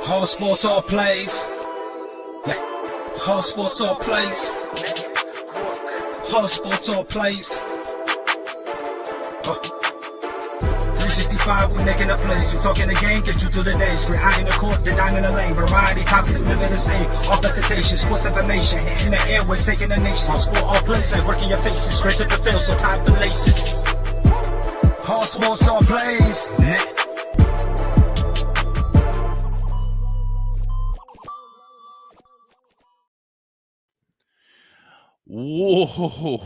All sports, all plays. Yeah. All sports, all plays. All sports, all plays. 365, we making a place. You talking the game, get you through the days. We're high in the court, the dime in the lane. Variety, topics, living the same. All presentation, sports information. In the airways, taking the nation. All sport, all plays, like working your faces. Grace at the field, so tie the laces. All sports, all plays. Yeah. Whoa.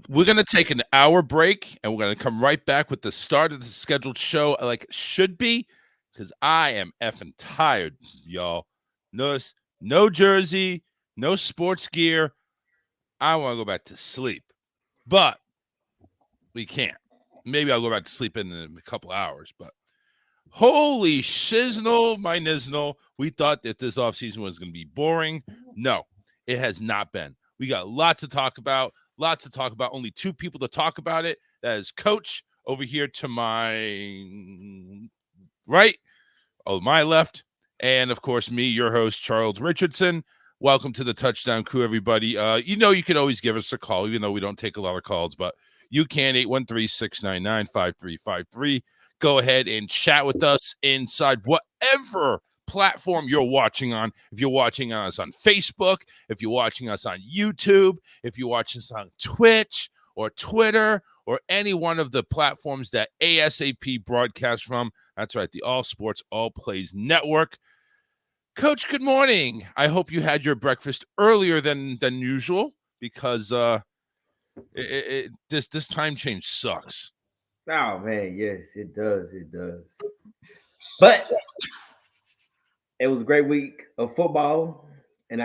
We're going to take an hour break, and we're going to come right back with the start of the scheduled show like it should be, because I am effing tired, y'all. Notice, no jersey, no sports gear. I want to go back to sleep, but we can't. Maybe I'll go back to sleep in a couple hours, but holy shiznle, my niznle. We thought that this offseason was going to be boring. No, it has not been. We got lots to talk about. Only two people to talk about it. That is Coach over here to my right, my left, and of course me, your host, Charles Richardson. Welcome to the Touchdown Crew, everybody. You can always give us a call, even though we don't take a lot of calls, but you can, 813-699-5353. Go ahead and chat with us inside whatever platform you're watching on. If you're watching us on Facebook, if you're watching us on YouTube, if you're watching us on Twitch or Twitter or any one of the platforms that ASAP broadcasts from, that's right, the All Sports, All Plays Network. Coach, good morning. I hope you had your breakfast earlier than usual, because this time change sucks. Oh man, yes, it does. But it was a great week of football, and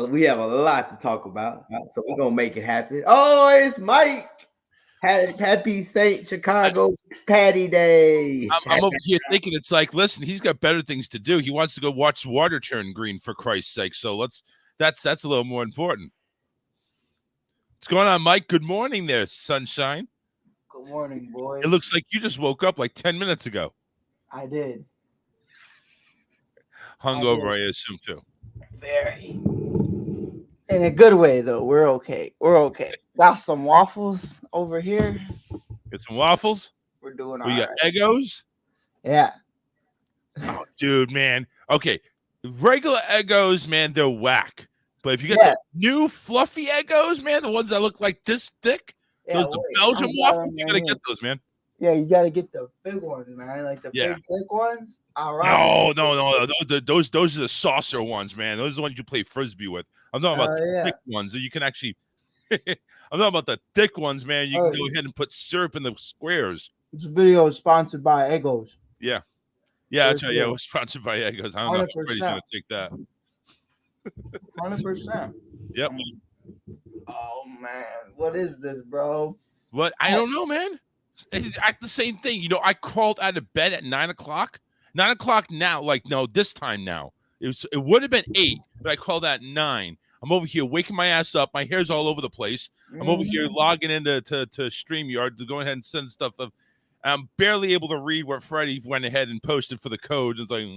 we have a lot to talk about. So we're gonna make it happen. Oh, it's Mike. Happy St. Chicago Patty Day. I'm over here thinking, it's like, listen, he's got better things to do. He wants to go watch water turn green, for Christ's sake. So that's a little more important. What's going on, Mike? Good morning there, sunshine. Good morning, boys. It looks like you just woke up like 10 minutes ago. I did. Hungover, I assume, too. Very. In a good way, though. We're okay. Got some waffles over here. Get some waffles? We're doing all right. We got Eggos? Yeah. Oh, dude, man. Okay. Regular Eggos, man, they're whack. But if you get the new fluffy Eggos, man, the ones that look like this thick, the Belgian waffles, you got to get those, man. Yeah, you got to get the big ones, man. Like the big thick ones. All right. No. Those are the saucer ones, man. Those are the ones you play Frisbee with. I'm talking about the thick ones that you can actually – I'm talking about the thick ones, man. You can go ahead and put syrup in the squares. This video is sponsored by Eggos. Yeah. Yeah, that's right. Yeah, it was sponsored by Eggos. I don't know if Freddie's going to take that. 100%. Yep. Oh, man. What is this, bro? What? I don't know, man. It's the same thing. I crawled out of bed at 9 o'clock. 9 o'clock now. This time now. It would have been 8, but I called at 9. I'm over here waking my ass up. My hair's all over the place. I'm over here logging into to StreamYard to go ahead and send stuff up. I'm barely able to read what Freddie went ahead and posted for the code. It's like,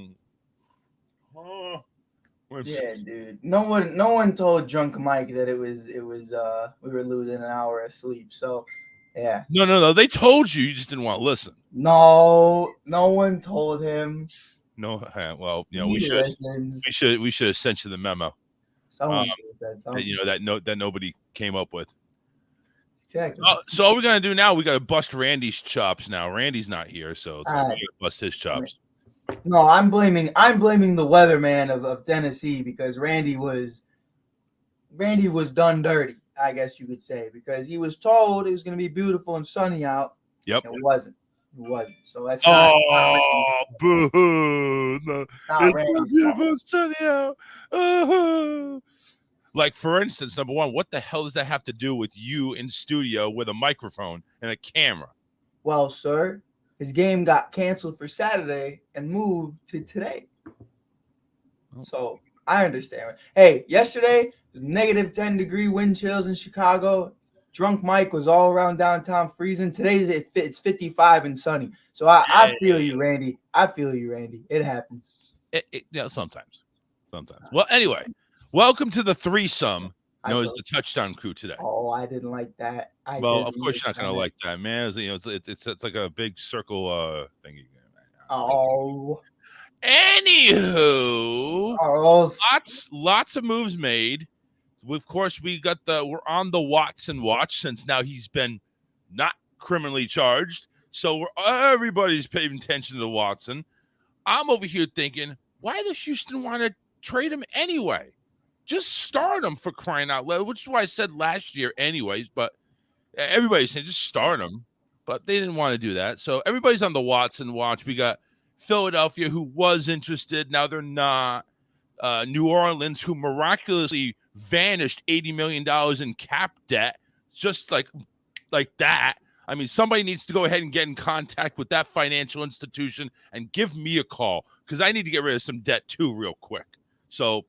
yeah, dude. No one told Drunk Mike that it was we were losing an hour of sleep. So, yeah. No. They told you. You just didn't want to listen. No one told him. No. Well, we should have sent you the memo. Someone should have said something. That nobody came up with. Exactly. So all we got to do now, we got to bust Randy's chops now. Randy's not here, so it's like we got to bust his chops. No, I'm blaming the weatherman of Tennessee, because Randy was done dirty, I guess you could say, because he was told it was going to be beautiful and sunny out. Yep. It wasn't. So that's boo! No, not Randy's beautiful sunny out. Like, for instance, number one, what the hell does that have to do with you in studio with a microphone and a camera? Well, sir, his game got canceled for Saturday and moved to today. So I understand. Hey, yesterday, -10-degree wind chills in Chicago. Drunk Mike was all around downtown freezing. Today's it's 55 and sunny. So I feel you, Randy. I feel you, Randy. It happens. Sometimes. Well, anyway, welcome to the threesome known as the Touchdown Crew today. Oh, I didn't like that. Of course you're not gonna like that, man. It's like a big circle thing. Oh. Anywho, lots of moves made. Of course, we're on the Watson watch since now he's been not criminally charged. So everybody's paying attention to Watson. I'm over here thinking, why does Houston want to trade him anyway? Just start him, for crying out loud, which is why I said last year anyways, but everybody's saying just start him, but they didn't want to do that. So everybody's on the Watson watch. We got Philadelphia, who was interested. Now they're not. New Orleans, who miraculously vanished $80 million in cap debt, just like that. I mean, somebody needs to go ahead and get in contact with that financial institution and give me a call, because I need to get rid of some debt too real quick. So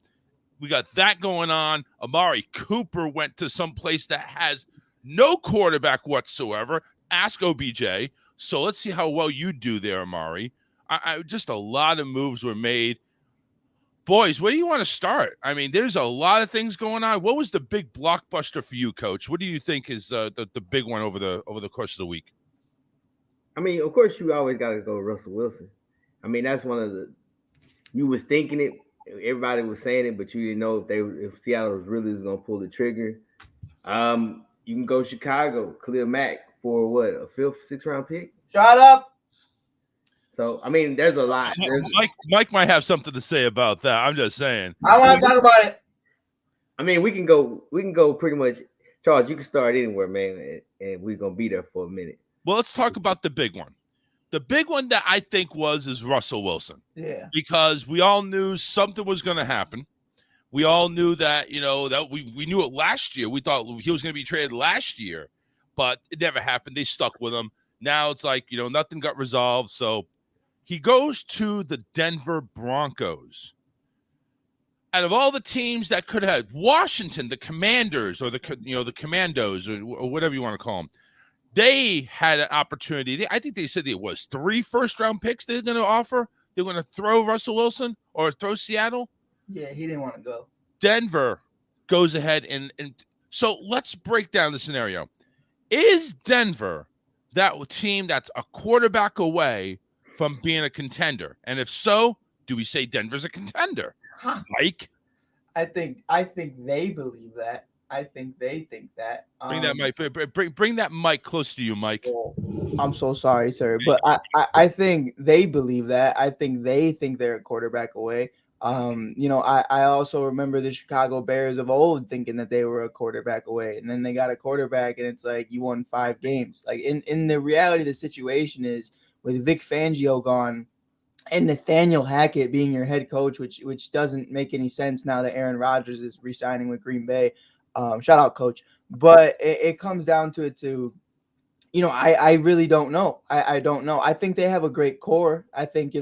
we got that going on. Amari Cooper went to some place that has no quarterback whatsoever. Ask OBJ. So let's see how well you do there, Amari. Just a lot of moves were made. Boys, where do you want to start? I mean, there's a lot of things going on. What was the big blockbuster for you, Coach? What do you think is the big one over the course of the week? I mean, of course, you always got to go with Russell Wilson. I mean, that's one of the – you was thinking it. Everybody was saying it, but you didn't know if Seattle was really going to pull the trigger. You can go Chicago, Khalil Mack for what, a 5th, 6th round pick? Shut up. So, I mean, there's a lot. Mike might have something to say about that. I'm just saying. I want to talk about it. I mean, we can go pretty much. Charles, you can start anywhere, man, and we're going to be there for a minute. Well, let's talk about the big one. The big one that I think is Russell Wilson. Yeah. Because we all knew something was going to happen. We all knew that, that we knew it last year. We thought he was going to be traded last year, but it never happened. They stuck with him. Now it's like, nothing got resolved. So he goes to the Denver Broncos. Out of all the teams that could have had, Washington, the Commanders, or the Commandos, or whatever you want to call them, they had an opportunity. I think they said it was 3 first-round picks they're going to offer. They're going to throw Russell Wilson or throw Seattle. Yeah, he didn't want to go. Denver goes ahead and so let's break down the scenario. Is Denver that team that's a quarterback away from being a contender? And if so, do we say Denver's a contender? Mike? I think they believe that. I think they think that. Bring that mic. Bring that mic close to you, Mike. I'm so sorry, sir, but I think they believe that. I think they think they're a quarterback away. I also remember the Chicago Bears of old thinking that they were a quarterback away, and then they got a quarterback, and it's like you won 5 games. Like in the reality of the situation is with Vic Fangio gone and Nathaniel Hackett being your head coach, which doesn't make any sense now that Aaron Rodgers is re-signing with Green Bay. Shout out, coach. But it comes down to it too. I really don't know. I don't know. I think they have a great core. I think,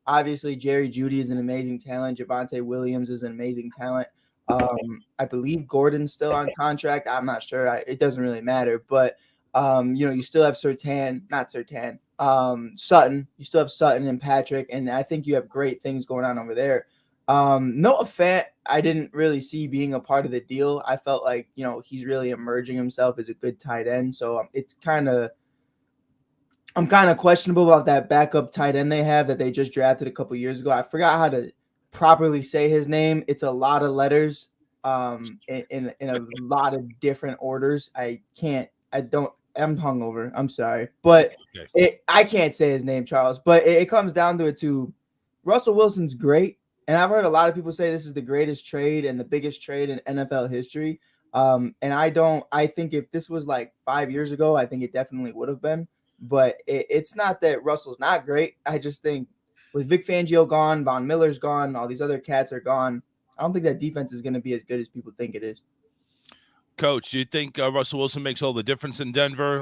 obviously Jerry Jeudy is an amazing talent. Javonte Williams is an amazing talent. I believe Gordon's still on contract. I'm not sure. It doesn't really matter. But, you still have Sutton. You still have Sutton and Patrick. And I think you have great things going on over there. Noah Fant, I didn't really see being a part of the deal. I felt like, he's really emerging himself as a good tight end. So I'm kind of questionable about that backup tight end they have that they just drafted a couple years ago. I forgot how to properly say his name. It's a lot of letters in a lot of different orders. I'm hungover. I'm sorry. But I can't say his name, Charles. But it comes down to it too. Russell Wilson's great. And I've heard a lot of people say this is the greatest trade and the biggest trade in NFL history. And I think if this was like 5 years ago, I think it definitely would have been. But it's not that Russell's not great. I just think with Vic Fangio gone, Von Miller's gone, all these other cats are gone. I don't think that defense is going to be as good as people think it is. Coach, do you think Russell Wilson makes all the difference in Denver?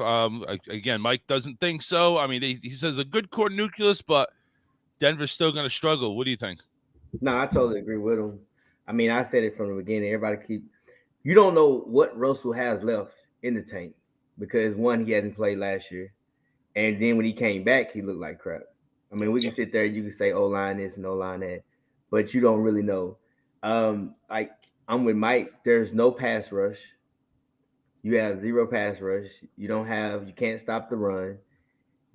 Again, Mike doesn't think so. I mean, he says a good core nucleus, but Denver's still going to struggle. What do you think? No, I totally agree with him. I mean, I said it from the beginning. You don't know what Russell has left in the tank because one, he hadn't played last year, and then when he came back, he looked like crap. I mean, we can sit there, you can say O line this and O line that, but you don't really know. Like I'm with Mike. There's no pass rush. You have zero pass rush. You can't stop the run.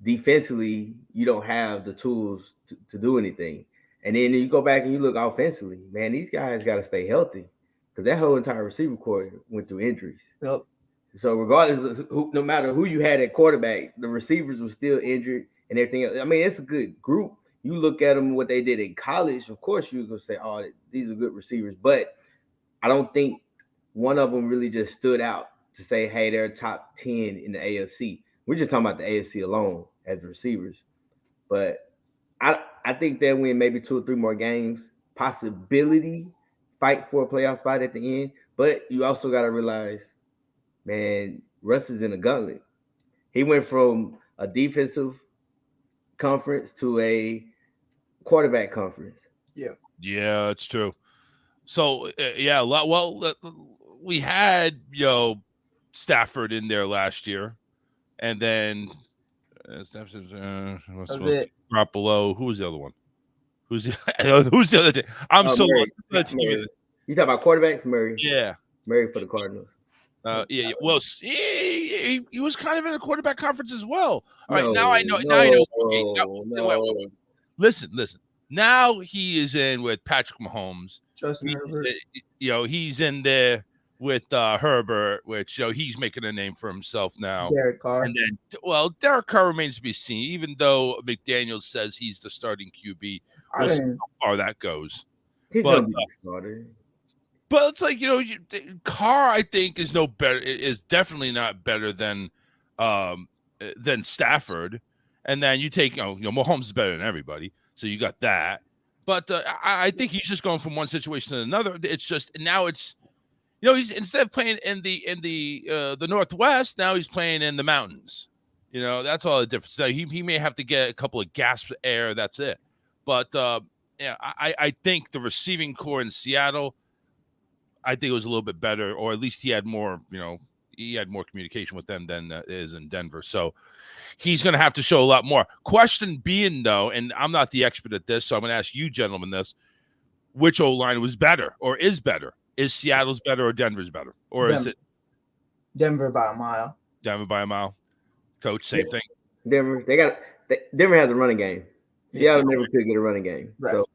Defensively, you don't have the tools to do anything. And then you go back and you look offensively, man, these guys got to stay healthy because that whole entire receiver corps went through injuries. Yep. So regardless of no matter who you had at quarterback, the receivers were still injured and everything else. I mean, it's a good group. You look at them, what they did in college, of course you're going to say, oh, these are good receivers. But I don't think one of them really just stood out to say, hey, they're top 10 in the AFC. We're just talking about the AFC alone as the receivers. But I think they'll win maybe 2 or 3 more games, possibility, fight for a playoff spot at the end. But you also got to realize, man, Russ is in a gauntlet. He went from a defensive conference to a quarterback conference. Yeah, that's true. So, we had, Stafford in there last year. And then Garoppolo. Who was the other one? Who's the other thing? I'm so Murray. You talk about quarterbacks, Murray. Yeah. Murray for the Cardinals. Yeah. Well, he was kind of in a quarterback conference as well. All right, No, now I know. no. Listen. Now he is in with Patrick Mahomes. Justin Herbert. He's in there with Herbert, which he's making a name for himself now. Derek Carr. And then, Derek Carr remains to be seen, even though McDaniels says he's the starting QB. We'll see how far that goes. He's gonna be the starter. But it's like, Carr, I think, is no better. Is definitely not better than Stafford. And then you take, Mahomes is better than everybody, so you got that. But I think he's just going from one situation to another. It's just now it's. He's instead of playing in the Northwest, now he's playing in the mountains. That's all the difference. Now, he may have to get a couple of gasps of air. That's it. But I think the receiving core in Seattle, I think it was a little bit better, or at least he had more. He had more communication with them than is in Denver. So he's going to have to show a lot more. Question being though, and I'm not the expert at this, so I'm going to ask you gentlemen this: which O-line was better or is better? Is Seattle's better or Denver's better? Or is it Denver by a mile? Denver by a mile. Coach, same thing. Denver has a running game. Seattle never could get a running game. Right. So,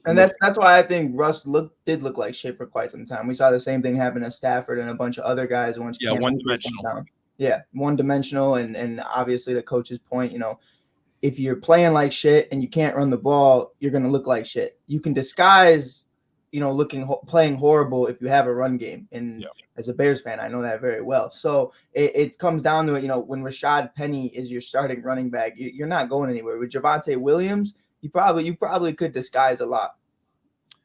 and that's why I think Russ did look like shit for quite some time. We saw the same thing happen to Stafford and a bunch of other guys once. Yeah, one-dimensional. Yeah, one-dimensional, and obviously the coach's point, if you're playing like shit and you can't run the ball, you're gonna look like shit. You can disguise playing horrible if you have a run game. And as a Bears fan, I know that very well. So it comes down to it, when Rashad Penny is your starting running back, you're not going anywhere. With Javonte Williams, you probably could disguise a lot.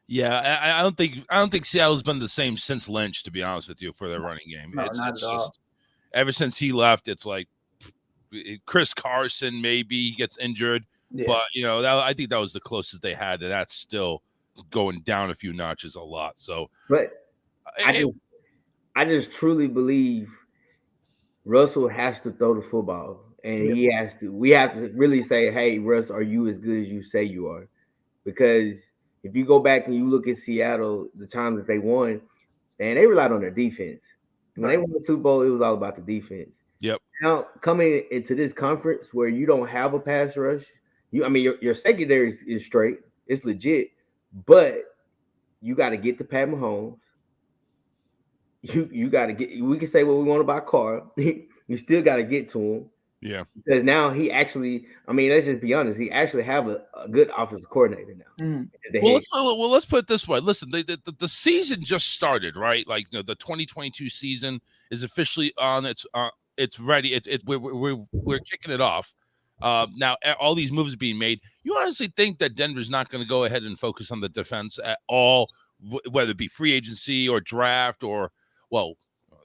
Yeah, I don't think Seattle's been the same since Lynch, to be honest with you, for their running game. No, it's not at all. just ever since he left, it's like Chris Carson maybe gets injured, but I think that was the closest they had, and that's still going down a few notches a lot. So, but I just truly believe Russell has to throw the football, and we have to really say, hey, Russ, are you as good as you say you are? Because if you go back and you look at Seattle, the times that they won, and they relied on their defense. When they won the Super Bowl, it was all about the defense. Yep. Now coming into this conference where you don't have a pass rush, your secondary is straight, it's legit. But you got to get to Pat Mahomes. You got to get. We can say what we want about Carr. You still got to get to him. Yeah. Because now he actually. Let's just be honest. He actually have a good offensive coordinator now. Mm-hmm. Let's put it this way. Listen, the season just started, right? Like the 2022 season is officially on. It's ready. We're kicking it off. Now, all these moves being made, you honestly think that Denver's not going to go ahead and focus on the defense at all, whether it be free agency or draft or,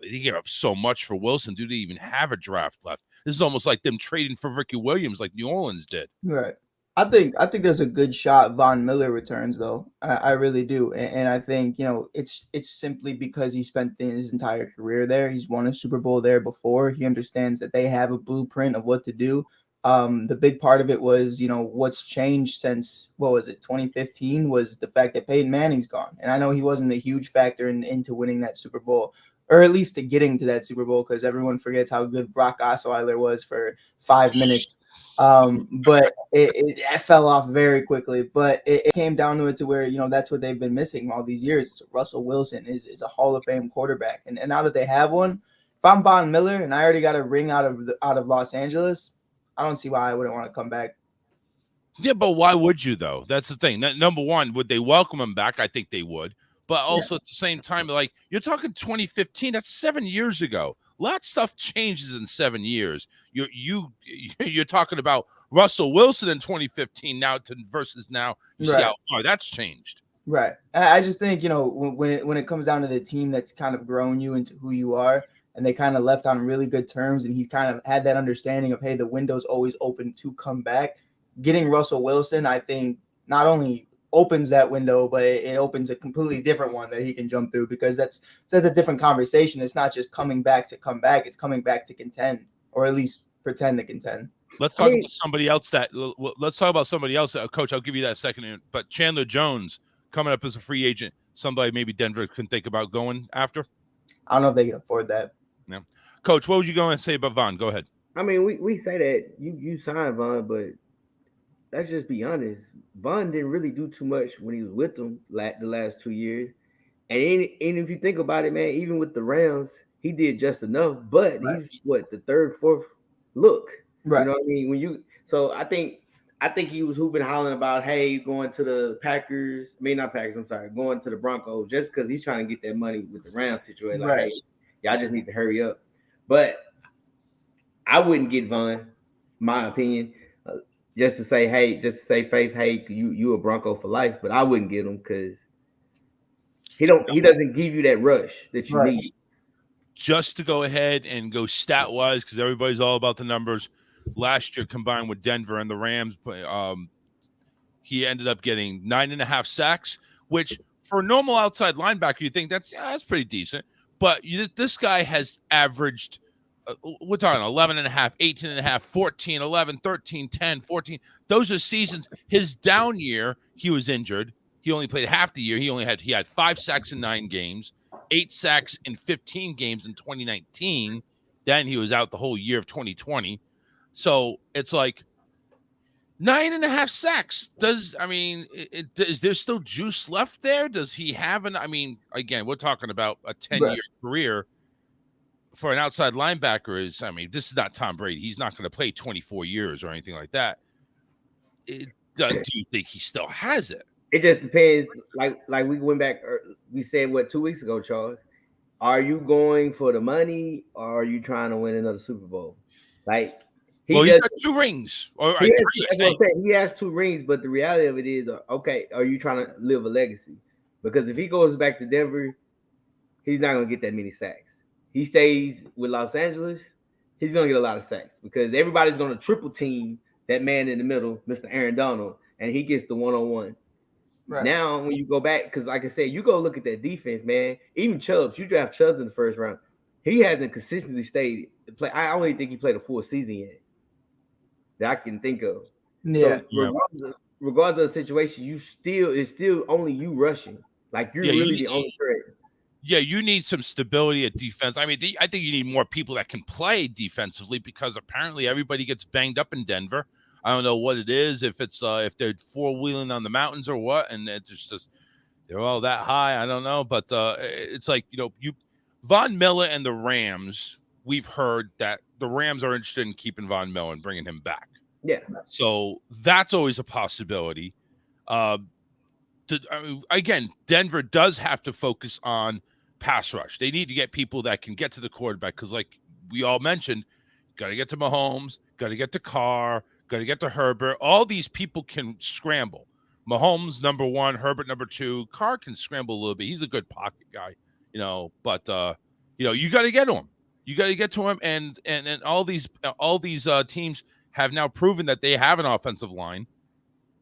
they gave up so much for Wilson. Do they even have a draft left? This is almost like them trading for Ricky Williams like New Orleans did. Right. I think there's a good shot Von Miller returns though. I really do, and I think it's simply because he spent his entire career there. He's won a Super Bowl there before. He understands that they have a blueprint of what to do. The big part of it was what's changed since what was it 2015 was the fact that Peyton Manning's gone, and I know he wasn't a huge factor into winning that Super Bowl. Or at least to getting to that Super Bowl, because everyone forgets how good Brock Osweiler was for 5 minutes. But it fell off very quickly. But it came down to it to where that's what they've been missing all these years. So Russell Wilson is a Hall of Fame quarterback, and now that they have one, if I'm Von Miller and I already got a ring out of Los Angeles, I don't see why I wouldn't want to come back. Yeah, but why would you though? That's the thing. Number one, would they welcome him back? I think they would. But also at the same time, like you're talking 2015, that's 7 years ago. A lot of stuff changes in 7 years. You're talking about Russell Wilson in 2015 versus now. You see how far that's changed. Right. I just think when it comes down to the team that's kind of grown you into who you are, and they kind of left on really good terms, and he's kind of had that understanding of, hey, the window's always open to come back. Getting Russell Wilson, I think, not only opens that window, but it opens a completely different one that he can jump through, because that's a different conversation. It's not just coming back to come back. It's coming back to contend, or at least pretend to contend. Let's talk about somebody else Coach, I'll give you that second. But Chandler Jones coming up as a free agent, somebody maybe Denver can think about going after. I don't know if they can afford that. Yeah. Coach, what would you go and say about Von? Go ahead. I mean, we say that you signed Von, but let's just be honest. Von didn't really do too much when he was with them the last 2 years. And if you think about it, man, even with the Rams, he did just enough. But he's the third, fourth look. Right. You know what I mean? So I think he was hooping, hollering about, hey, going to the Packers. I mean, not Packers. I'm sorry, going to the Broncos, just because he's trying to get that money with the Rams situation. Like, hey, y'all just need to hurry up. But I wouldn't get Von, my opinion. Just to say, hey, you a Bronco for life, but I wouldn't get him because he doesn't give you that rush that you need. Just to go ahead and go stat wise, because everybody's all about the numbers. Last year, combined with Denver and the Rams, he ended up getting 9.5 sacks, which for a normal outside linebacker, you think that's pretty decent. But this guy has averaged. We're talking 11.5, 18.5, 14, 11, 13, 10, 14. Those are seasons. His down year, he was injured. He only played half the year. He had 5 sacks in 9 games, 8 sacks in 15 games in 2019. Then he was out the whole year of 2020. So it's like 9.5 sacks. Is there still juice left there? Does he have again, we're talking about a 10-year career. For an outside linebacker this is not Tom Brady. He's not going to play 24 years or anything like that. Do you think he still has it? It just depends. Like we went back, we said 2 weeks ago, Charles. Are you going for the money, or are you trying to win another Super Bowl? Like he's got 2 rings. He has 2 rings, but the reality of it is, okay, are you trying to live a legacy? Because if he goes back to Denver, he's not going to get that many sacks. He stays with Los Angeles, he's going to get a lot of sacks because everybody's going to triple team that man in the middle, Mr. Aaron Donald, and he gets the one-on-one. Right. Now, when you go back, because like I said, you go look at that defense, man. Even Chubbs, you draft Chubbs in the first round. He hasn't consistently stayed. I only think he played a full season yet that I can think of. Yeah. So regardless of the situation, it's still only you rushing. Like you're really the only threat. Yeah, you need some stability at defense. I think you need more people that can play defensively because apparently everybody gets banged up in Denver. I don't know what it is, if it's if they're 4-wheeling on the mountains or what, and it's just they're all that high. I don't know, but it's like Von Miller and the Rams. We've heard that the Rams are interested in keeping Von Miller and bringing him back. Yeah, so that's always a possibility. Again, Denver does have to focus on pass rush. They need to get people that can get to the quarterback because, like we all mentioned, got to get to Mahomes, got to get to Carr, got to get to Herbert. All these people can scramble. Mahomes, number 1, Herbert, number 2. Carr can scramble a little bit. He's a good pocket guy, but you got to get to him. You got to get to him, and all these teams have now proven that they have an offensive line.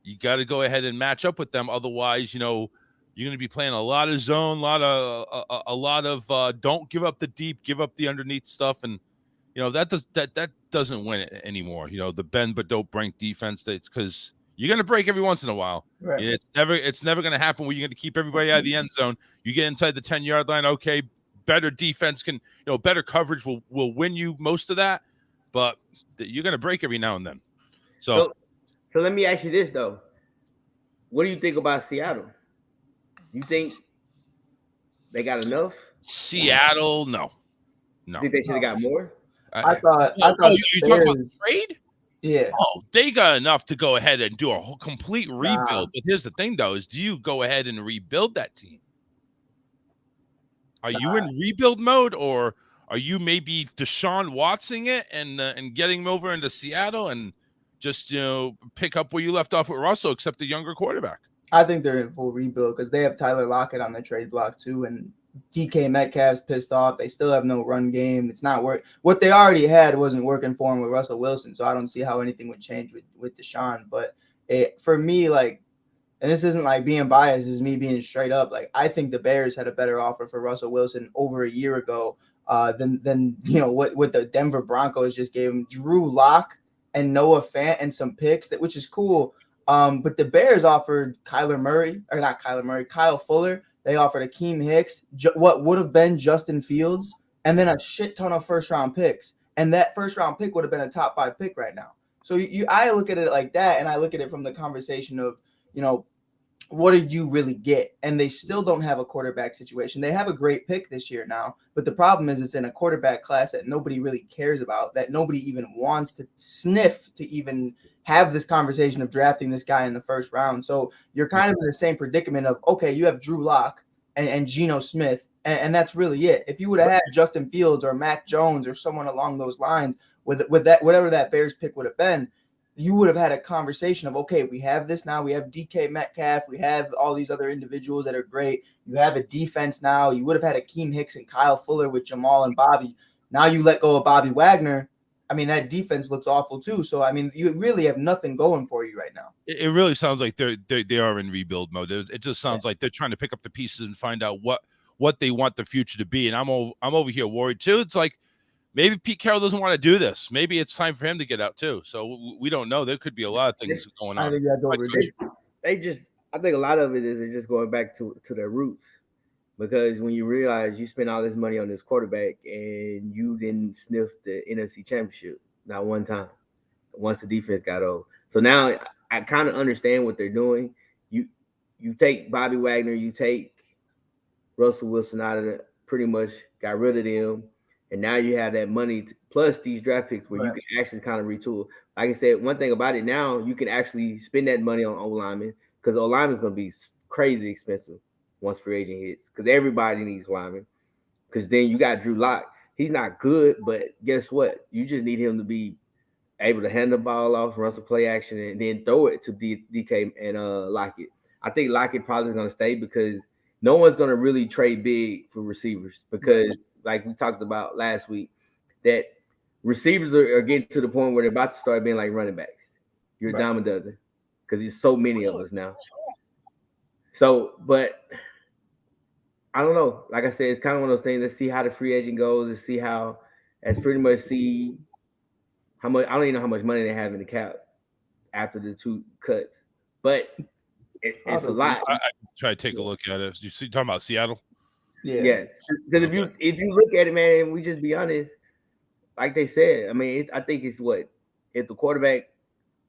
you got to go ahead and match up with them. Otherwise, you're going to be playing a lot of zone, a lot of don't give up the deep, give up the underneath stuff, and that doesn't win it anymore. The bend but don't break defense. That's because you're going to break every once in a while. Right. It's never going to happen where you're going to keep everybody out of the end zone. You get inside the 10-yard line, okay, better defense better coverage will win you most of that, but you're going to break every now and then. So let me ask you this though. What do you think about Seattle? You think they got enough? Seattle, no. You think they should have got more? I thought you talking about the trade? Yeah. Oh, they got enough to go ahead and do a whole complete rebuild. But here's the thing, though, is do you go ahead and rebuild that team? Are you in rebuild mode, or are you maybe Deshaun Watsoning it and getting him over into Seattle and just pick up where you left off with Russell, except a younger quarterback? I think they're in full rebuild because they have Tyler Lockett on the trade block too, and DK Metcalf's pissed off. They still have no run game. It's not work. What they already had wasn't working for him with Russell Wilson, so I don't see how anything would change with Deshaun. But for me, like, and this isn't like being biased, this is me being straight up. Like, I think the Bears had a better offer for Russell Wilson over a year ago than what the Denver Broncos just gave him. Drew Lock and Noah Fant and some picks, which is cool. But the Bears offered Kyle Fuller. They offered Akeem Hicks, what would have been Justin Fields, and then a shit ton of first-round picks. And that first-round pick would have been a top-5 pick right now. So I look at it like that, and I look at it from the conversation of, what did you really get? And they still don't have a quarterback situation. They have a great pick this year now, but the problem is it's in a quarterback class that nobody really cares about, that nobody even wants to sniff to even have this conversation of drafting this guy in the first round. So you're kind of in the same predicament of, okay, you have Drew Lock and Geno Smith, and that's really it. If you would have had Justin Fields or Mac Jones or someone along those lines with that, whatever that Bears pick would have been, you would have had a conversation of, okay, we have this now. We have DK Metcalf. We have all these other individuals that are great. You have a defense now. You would have had Akeem Hicks and Kyle Fuller with Jamal and Bobby. Now you let go of Bobby Wagner. I mean, that defense looks awful too. So, I mean, you really have nothing going for you right now. It really sounds like they are in rebuild mode. It just sounds like they're trying to pick up the pieces and find out what they want the future to be. And I'm over here worried too. It's like, maybe Pete Carroll doesn't want to do this. Maybe it's time for him to get out too. So we don't know. There could be a lot of things going on. I think that's overdue. I think a lot of it is they're just going back to their roots, because when you realize you spent all this money on this quarterback and you didn't sniff the NFC Championship not one time once the defense got old. So now I kind of understand what they're doing. You take Bobby Wagner, you take Russell Wilson out of it, pretty much got rid of them. And now you have that money plus these draft picks where you can actually kind of retool. Like I said, one thing about it now, you can actually spend that money on O-linemen, because O-linemen is going to be crazy expensive once free agent hits, because everybody needs linemen. Because then you got Drew Lock. He's not good, but guess what? You just need him to be able to hand the ball off, run some play action, and then throw it to DK and Lockett. I think Lockett probably is going to stay because no one's going to really trade big for receivers, because like we talked about last week, that receivers are getting to the point where they're about to start being like running backs. You're a dime a dozen, because there's so many of us now. So, but I don't know. Like I said, it's kind of one of those things. Let's see how the free agent goes. Let's see how. Let's pretty much see how much. I don't even know how much money they have in the cap after the 2 cuts, but it's a lot. I try to take a look at it. You see, talking about Seattle? Yeah. Yes, because if you look at it, man, we just be honest. Like they said, I mean, I think it's what, if the quarterback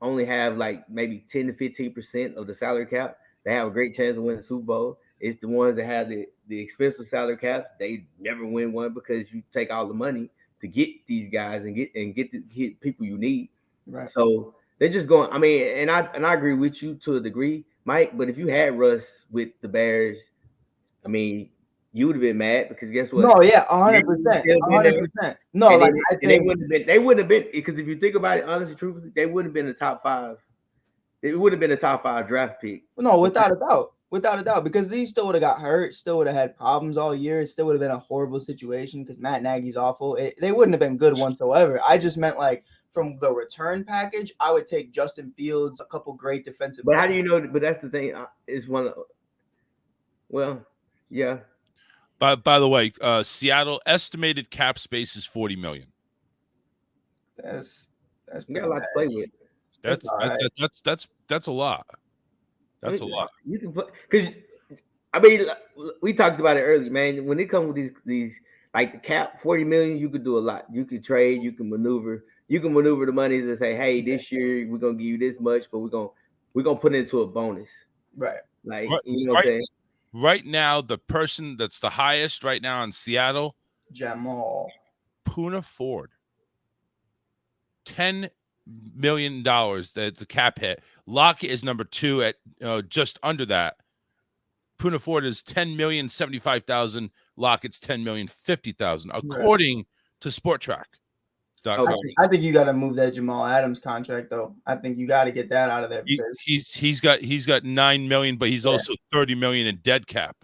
only have like maybe 10 to 15% of the salary cap, they have a great chance of winning the Super Bowl. It's the ones that have the expensive salary caps, they never win one, because you take all the money to get these guys and get people you need. Right. So they're just going. I mean, and I agree with you to a degree, Mike. But if you had Russ with the Bears, I mean, you would have been mad, because guess what? No, yeah, 100%. 100%. No, like I think they wouldn't have been, because if you think about it, honestly, truthfully, they wouldn't have been the top 5. It would have been a top 5 draft pick. No, without a doubt, because he still would have got hurt, still would have had problems all year. It still would have been a horrible situation because Matt Nagy's awful. They wouldn't have been good whatsoever. I just meant, like, from the return package, I would take Justin Fields, a couple great defensive. But how do you know? But that's the thing. Is one of, well, yeah. By the way, Seattle estimated cap space is $40 million. That's You got a lot to play with. That's a lot. That's a lot. You can put, because I mean, we talked about it earlier, man. When it comes with these like the cap, 40 million, you could do a lot. You could trade, you can maneuver the money to say, hey, this year we're gonna give you this much, but we're gonna put it into a bonus. Right. Like you know what I'm saying? Right now, the person that's the highest right now in Seattle, Jamal Poona Ford. $10 million. That's a cap hit. Lockett is number 2 at just under that. Poona Ford is $10,075,000. Lockett's $10,050,000, according to SportTrack. I think you got to move that Jamal Adams contract, though. I think you got to get that out of there. He's got $9 million, but he's also $30 million in dead cap.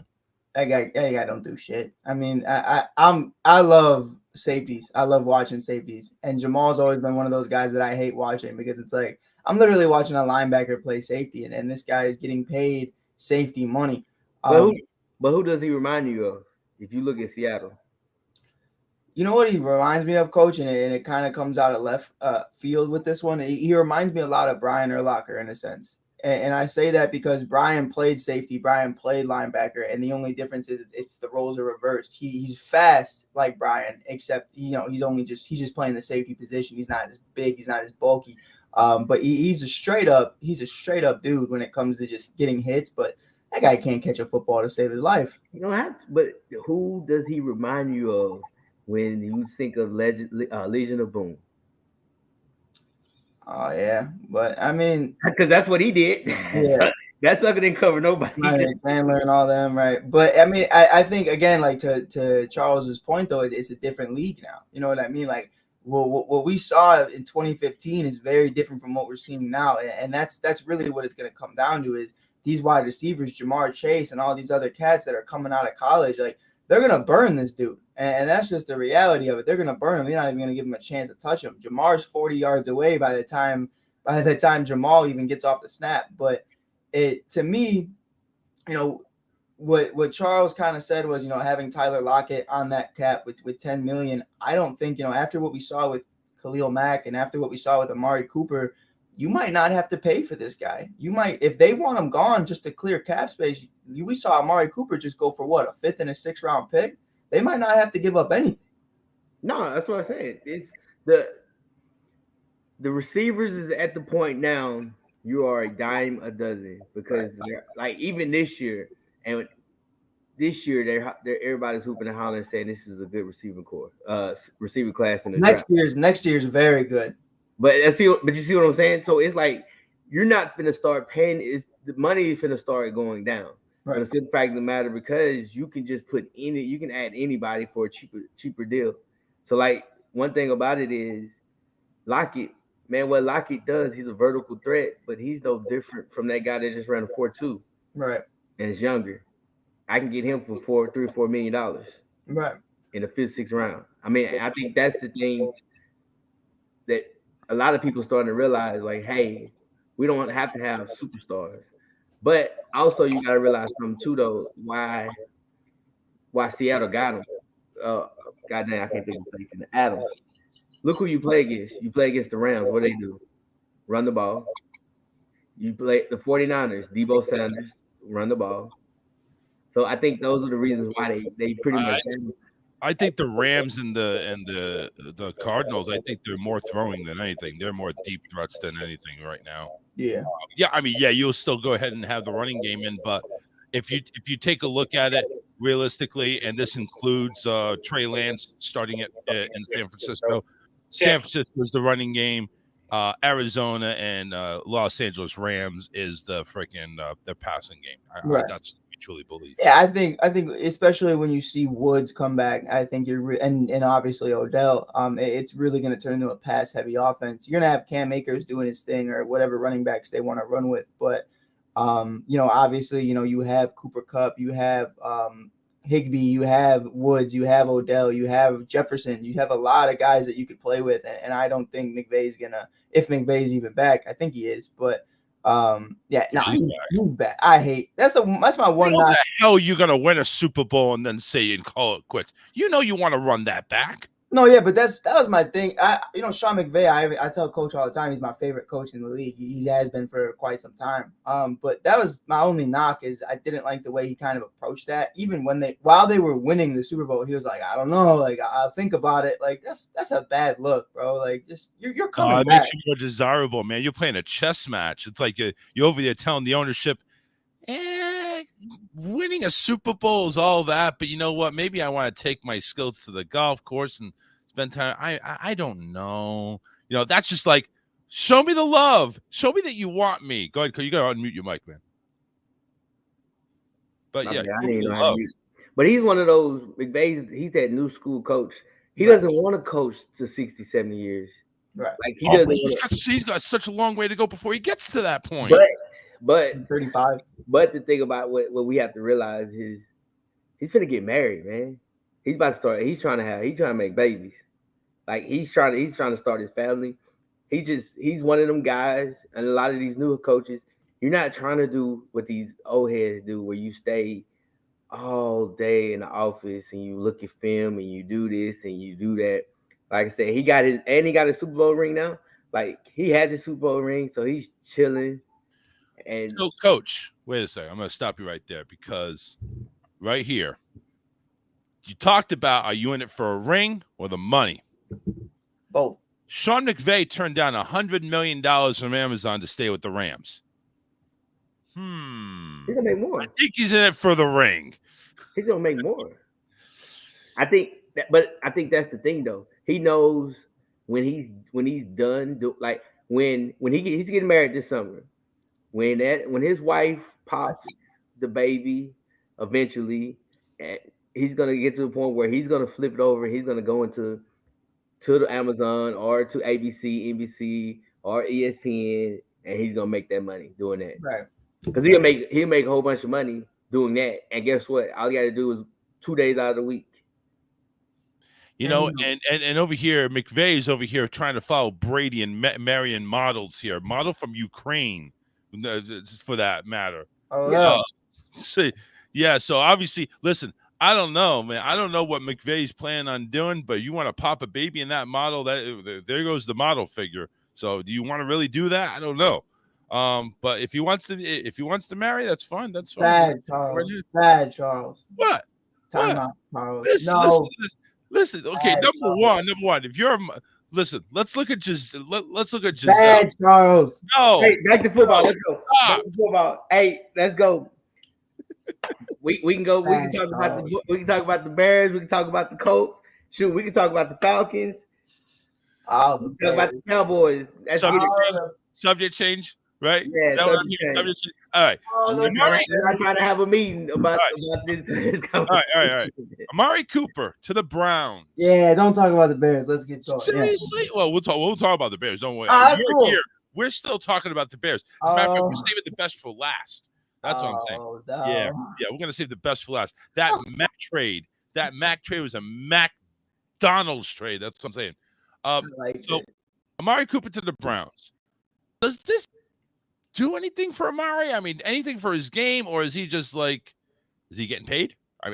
That guy don't do shit. I mean, I love safeties. I love watching safeties, and Jamal's always been one of those guys that I hate watching because it's like I'm literally watching a linebacker play safety, and this guy is getting paid safety money. But who does he remind you of? If you look at Seattle, you know what he reminds me of, Coach, and it kind of comes out of left field with this one. He reminds me a lot of Brian Urlacher in a sense. And I say that because Brian played safety, Brian played linebacker, and the only difference is it's the roles are reversed. He's fast like Brian, except he's just playing the safety position. He's not as big, he's not as bulky, but he's a straight up dude when it comes to just getting hits. But that guy can't catch a football to save his life. You don't have to, but who does he remind you of when you think of Legion of Boom? Oh yeah, but I mean, because that's what he did. Yeah. That sucker didn't cover nobody. Chandler and all them, right? But I mean, I think again, like to Charles's point though, it's a different league now. You know what I mean? Like what we saw in 2015 is very different from what we're seeing now, and that's really what it's going to come down to is these wide receivers, Jamar Chase and all these other cats that are coming out of college, like they're going to burn this dude. And that's just the reality of it. They're going to burn him. They're not even going to give him a chance to touch him. Jamar's 40 yards away by the time Jamal even gets off the snap. But to me, what Charles kind of said was, having Tyler Lockett on that cap with 10 million, I don't think, after what we saw with Khalil Mack and after what we saw with Amari Cooper, you might not have to pay for this guy. You might, if they want him gone just to clear cap space, we saw Amari Cooper just go for what, a 5th and a 6th round pick? They might not have to give up anything. No, that's what I said. It's the receivers is at the point now you are a dime a dozen because like even this year they're everybody's hooping and hollering saying this is a good receiving class in the next year's very good. But you see what I'm saying? So it's like you're not finna start paying. The money is finna start going down. Right. But it's the fact of the matter because you can just you can add anybody for a cheaper deal. So like one thing about it is Lockett, man, what Lockett does, he's a vertical threat, but he's no different from that guy that just ran a 4.2. Right. And is younger. I can get him for $3 or $4 million. Right. In the 5th, 6th round. I mean, I think that's the thing that a lot of people starting to realize, like, hey, we don't have to have superstars. But also you gotta realize something too, though, why Seattle got him. Goddamn, I can't think of the Adams. Look who you play against. You play against the Rams. What they do? Run the ball. You play the 49ers, Deebo Sanders, run the ball. So I think those are the reasons why they pretty much. I think the Rams and the Cardinals, I think they're more throwing than anything. They're more deep threats than anything right now. Yeah. Yeah, I mean, yeah, you'll still go ahead and have the running game in, but if you take a look at it realistically, and this includes Trey Lance starting in San Francisco. San Francisco is the running game. Arizona and Los Angeles Rams is the freaking their passing game. Right. That's what we truly believe. Yeah, I think especially when you see Woods come back, I think and obviously Odell, it's really going to turn into a pass heavy offense. You're going to have Cam Akers doing his thing or whatever running backs they want to run with, but obviously you have Cooper Kupp, you have Higbee, you have Woods, you have Odell, you have Jefferson, you have a lot of guys that you could play with, and I don't think McVay's gonna, if McVay's even back, I think he is, but yeah, no, he's back. I hate that's my one. How the hell you gonna win a Super Bowl and then say and call it quits? You know you want to run that back. No, yeah, but that was my thing. Sean McVay, I tell Coach all the time, he's my favorite coach in the league. He has been for quite some time. But that was my only knock is I didn't like the way he kind of approached that. Even while they were winning the Super Bowl, he was like, I don't know, like I'll think about it. Like that's a bad look, bro. Like just you're coming back. It makes you more desirable, man. You're playing a chess match. It's like you're over there telling the ownership, winning a Super Bowl is all that, but you know what? Maybe I want to take my skills to the golf course and spend time. I don't know. You know, that's just like, show me the love. Show me that you want me. Go ahead, you gotta unmute your mic, man. But yeah, but he's one of those McVay's. He's that new school coach. He doesn't want to coach to 60, 70 years. Right. Like he doesn't. He's got such a long way to go before he gets to that point. But 35. But the thing about what we have to realize is he's gonna get married, man. He's about to start. He's trying to make babies. Like he's trying to start his family. He's one of them guys, and a lot of these newer coaches, you're not trying to do what these old heads do, where you stay all day in the office and you look at film and you do this and you do that. Like I said, he got his Super Bowl ring now. Like he had the Super Bowl ring, so he's chilling. And so, Coach, wait a second. I'm going to stop you right there because right here, you talked about, are you in it for a ring or the money? Both. Sean McVay turned down $100 million from Amazon to stay with the Rams. He's gonna make more. I think he's in it for the ring. He's gonna make more. I think that's the thing, though. He knows when he's done. Like when he's getting married this summer. When his wife pops the baby, eventually, he's gonna get to the point where he's gonna flip it over. He's gonna go to the Amazon or to ABC, NBC, or ESPN, and he's gonna make that money doing that. Right. Because he'll make a whole bunch of money doing that. And guess what? All you got to do is 2 days out of the week. You know, and over here, McVay is over here trying to follow Brady and Marion models here. Model from Ukraine, for that matter. Oh, yeah. So obviously, listen, I don't know, man. I don't know what McVay's planning on doing, but you want to pop a baby in that model, there goes the model figure. So do you want to really do that? I don't know. But if he wants to marry, that's fine. That's fine. Bad Charles. What? Time out, Charles. Listen. Okay, number one. If you're listen, let's look at Giselle. Bad Charles. No. Hey, back to football. Let's go. Back to football. Hey, let's go. We can go. We can talk about the Bears. We can talk about the Colts. Shoot, we can talk about the Falcons. Talk about the Cowboys. Subject change. Right? Yeah. All right. I'm trying to have a meeting about this. All right. Amari Cooper to the Browns. Yeah, don't talk about the Bears. Let's get started. Seriously? Yeah. Well, we'll talk about the Bears. Don't worry. Cool. We're still talking about the Bears. As a matter of fact, we're saving the best for last. That's what I'm saying. No. Yeah, we're gonna save the best for last. That Mac trade was a McDonald's trade. That's what I'm saying. So Amari Cooper to the Browns. Does this do anything for Amari? I mean, anything for his game, or is he just like, is he getting paid? I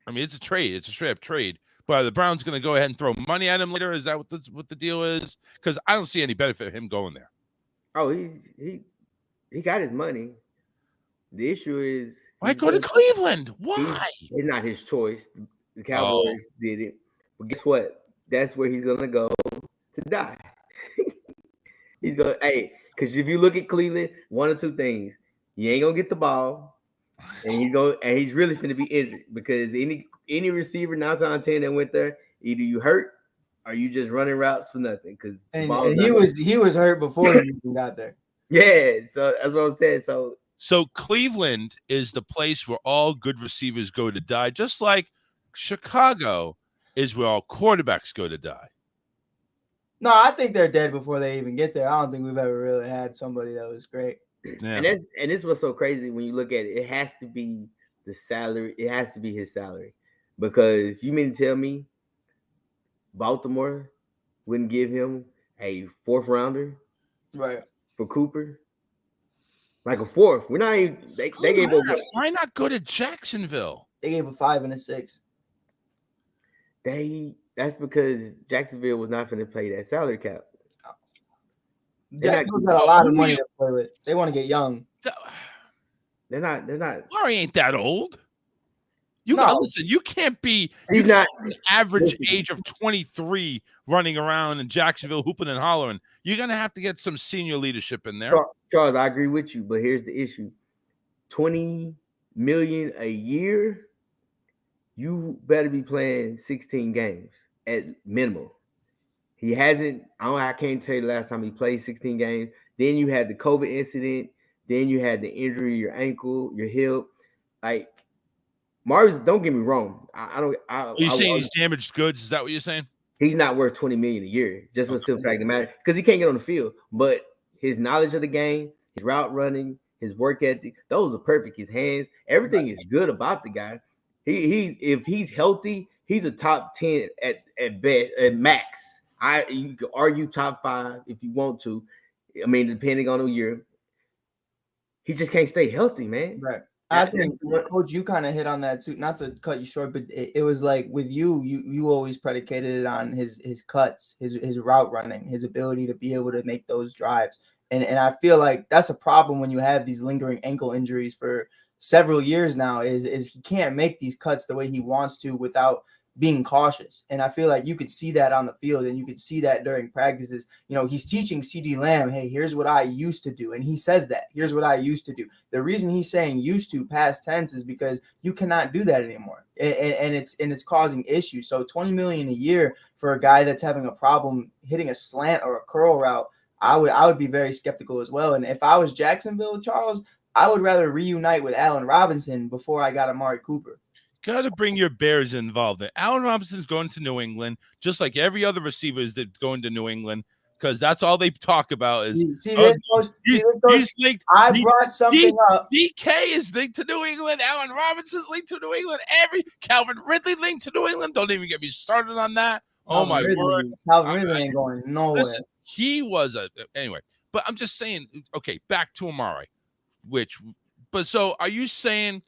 mean, it's a trade. It's a straight up trade. But are the Browns going to go ahead and throw money at him later? Is that what the deal is? Because I don't see any benefit of him going there. Oh, he got his money. The issue is why go to Cleveland? Why? It's not his choice. The Cowboys did it. But guess what? That's where he's gonna go to die. He's going, because if you look at Cleveland, one or two things. You ain't gonna get the ball, and he's really finna be injured because any receiver 9 times out of 10 that went there, either you hurt or you just running routes for nothing. Because he was hurt before he even got there. Yeah, so that's what I'm saying. So Cleveland is the place where all good receivers go to die, just like Chicago is where all quarterbacks go to die. No, I think they're dead before they even get there. I don't think we've ever really had somebody that was great. Yeah. And this was so crazy when you look at it. It has to be the salary. It has to be his salary, because you mean to tell me Baltimore wouldn't give him a 4th rounder Right. for Cooper? Like a 4th. We're not even. They gave over. Why not go to Jacksonville? They gave a 5 and a 6. That's because Jacksonville was not going to pay that salary cap. Jacksonville's got a lot of money to play with. They want to get young. They're not. Murray ain't that old. You No. gotta listen. You can't be. He's you not. an average Listen. age of 23 running around in Jacksonville hooping and hollering. You're gonna have to get some senior leadership in there. Charles, I agree with you, but here's the issue: $20 million a year. You better be playing 16 games at minimum. He hasn't. I can't tell you the last time he played 16 games. Then you had the COVID incident. Then you had the injury, your ankle, your hip. Like, Mars, don't get me wrong. Are you saying he's damaged goods? Is that what you're saying? He's not worth $20 million a year. Just for the simple fact of the matter, because he can't get on the field. But his knowledge of the game, his route running, his work ethic, those are perfect. His hands, everything is good about the guy. If he's healthy, he's a top 10 at max. You could argue top 5 if you want to. I mean, depending on the year. He just can't stay healthy, man. Right. I think, Coach, you kind of hit on that too. Not to cut you short, but it was like with you always predicated it on his cuts, his route running, his ability to be able to make those drives. And I feel like that's a problem when you have these lingering ankle injuries for several years now, is he can't make these cuts the way he wants to without being cautious. And I feel like you could see that on the field, and you could see that during practices. You know, he's teaching CeeDee Lamb, hey, here's what I used to do. And he says that, here's what I used to do. The reason he's saying used to past tense is because you cannot do that anymore. And it's causing issues. So $20 million a year for a guy that's having a problem hitting a slant or a curl route, I would be very skeptical as well. And if I was Jacksonville, Charles, I would rather reunite with Allen Robinson before I got Amari Cooper. Got to bring your Bears involved. Allen Robinson's going to New England, just like every other receiver is going to New England, because that's all they talk about is he's linked. I brought something up. DK is linked to New England. Allen Robinson's linked to New England. Calvin Ridley linked to New England. Don't even get me started on that. Oh my word, Calvin Ridley ain't going nowhere. Listen, he was anyway. But I'm just saying. Okay, back to Amari. So are you saying?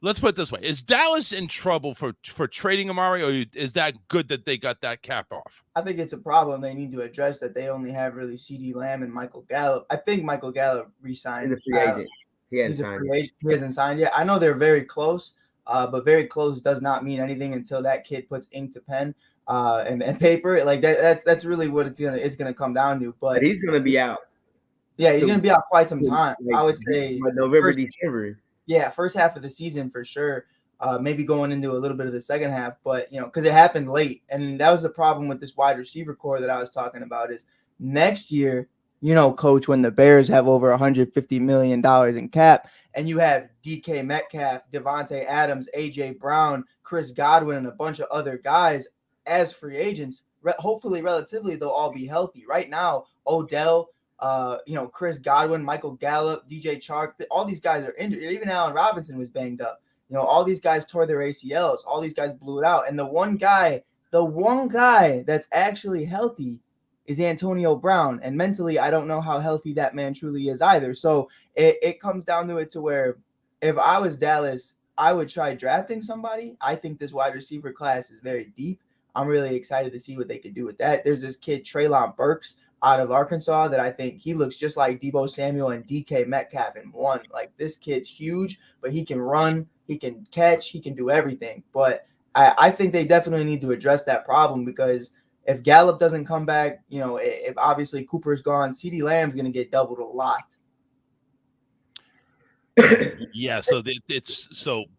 Let's put it this way. Is Dallas in trouble for trading Amari, or is that good that they got that cap off? I think it's a problem they need to address, that they only have really CeeDee Lamb and Michael Gallup. I think Michael Gallup re-signed. He's a free agent. He hasn't signed yet. I know they're very close, but very close does not mean anything until that kid puts ink to pen and paper. Like that's really what it's gonna come down to. But he's gonna be out. Yeah, he's gonna be out quite some time. I would say November, December. Yeah, first half of the season for sure. Maybe going into a little bit of the second half, but because it happened late, and that was the problem with this wide receiver core that I was talking about. Is next year, Coach, when the Bears have over $150 million in cap, and you have DK Metcalf, Devontae Adams, AJ Brown, Chris Godwin, and a bunch of other guys as free agents. Hopefully, relatively, they'll all be healthy. Right now, Odell. Chris Godwin, Michael Gallup, DJ Chark, all these guys are injured. Even Allen Robinson was banged up. All these guys tore their ACLs. All these guys blew it out. And the one guy that's actually healthy is Antonio Brown. And mentally, I don't know how healthy that man truly is either. So it comes down to it to where if I was Dallas, I would try drafting somebody. I think this wide receiver class is very deep. I'm really excited to see what they could do with that. There's this kid, Treylon Burks, out of Arkansas, that I think he looks just like Deebo Samuel and DK Metcalf in one. Like, this kid's huge, but he can run, he can catch, he can do everything. But I think they definitely need to address that problem, because if Gallup doesn't come back, if obviously Cooper's gone, CeeDee Lamb's going to get doubled a lot. Yeah, so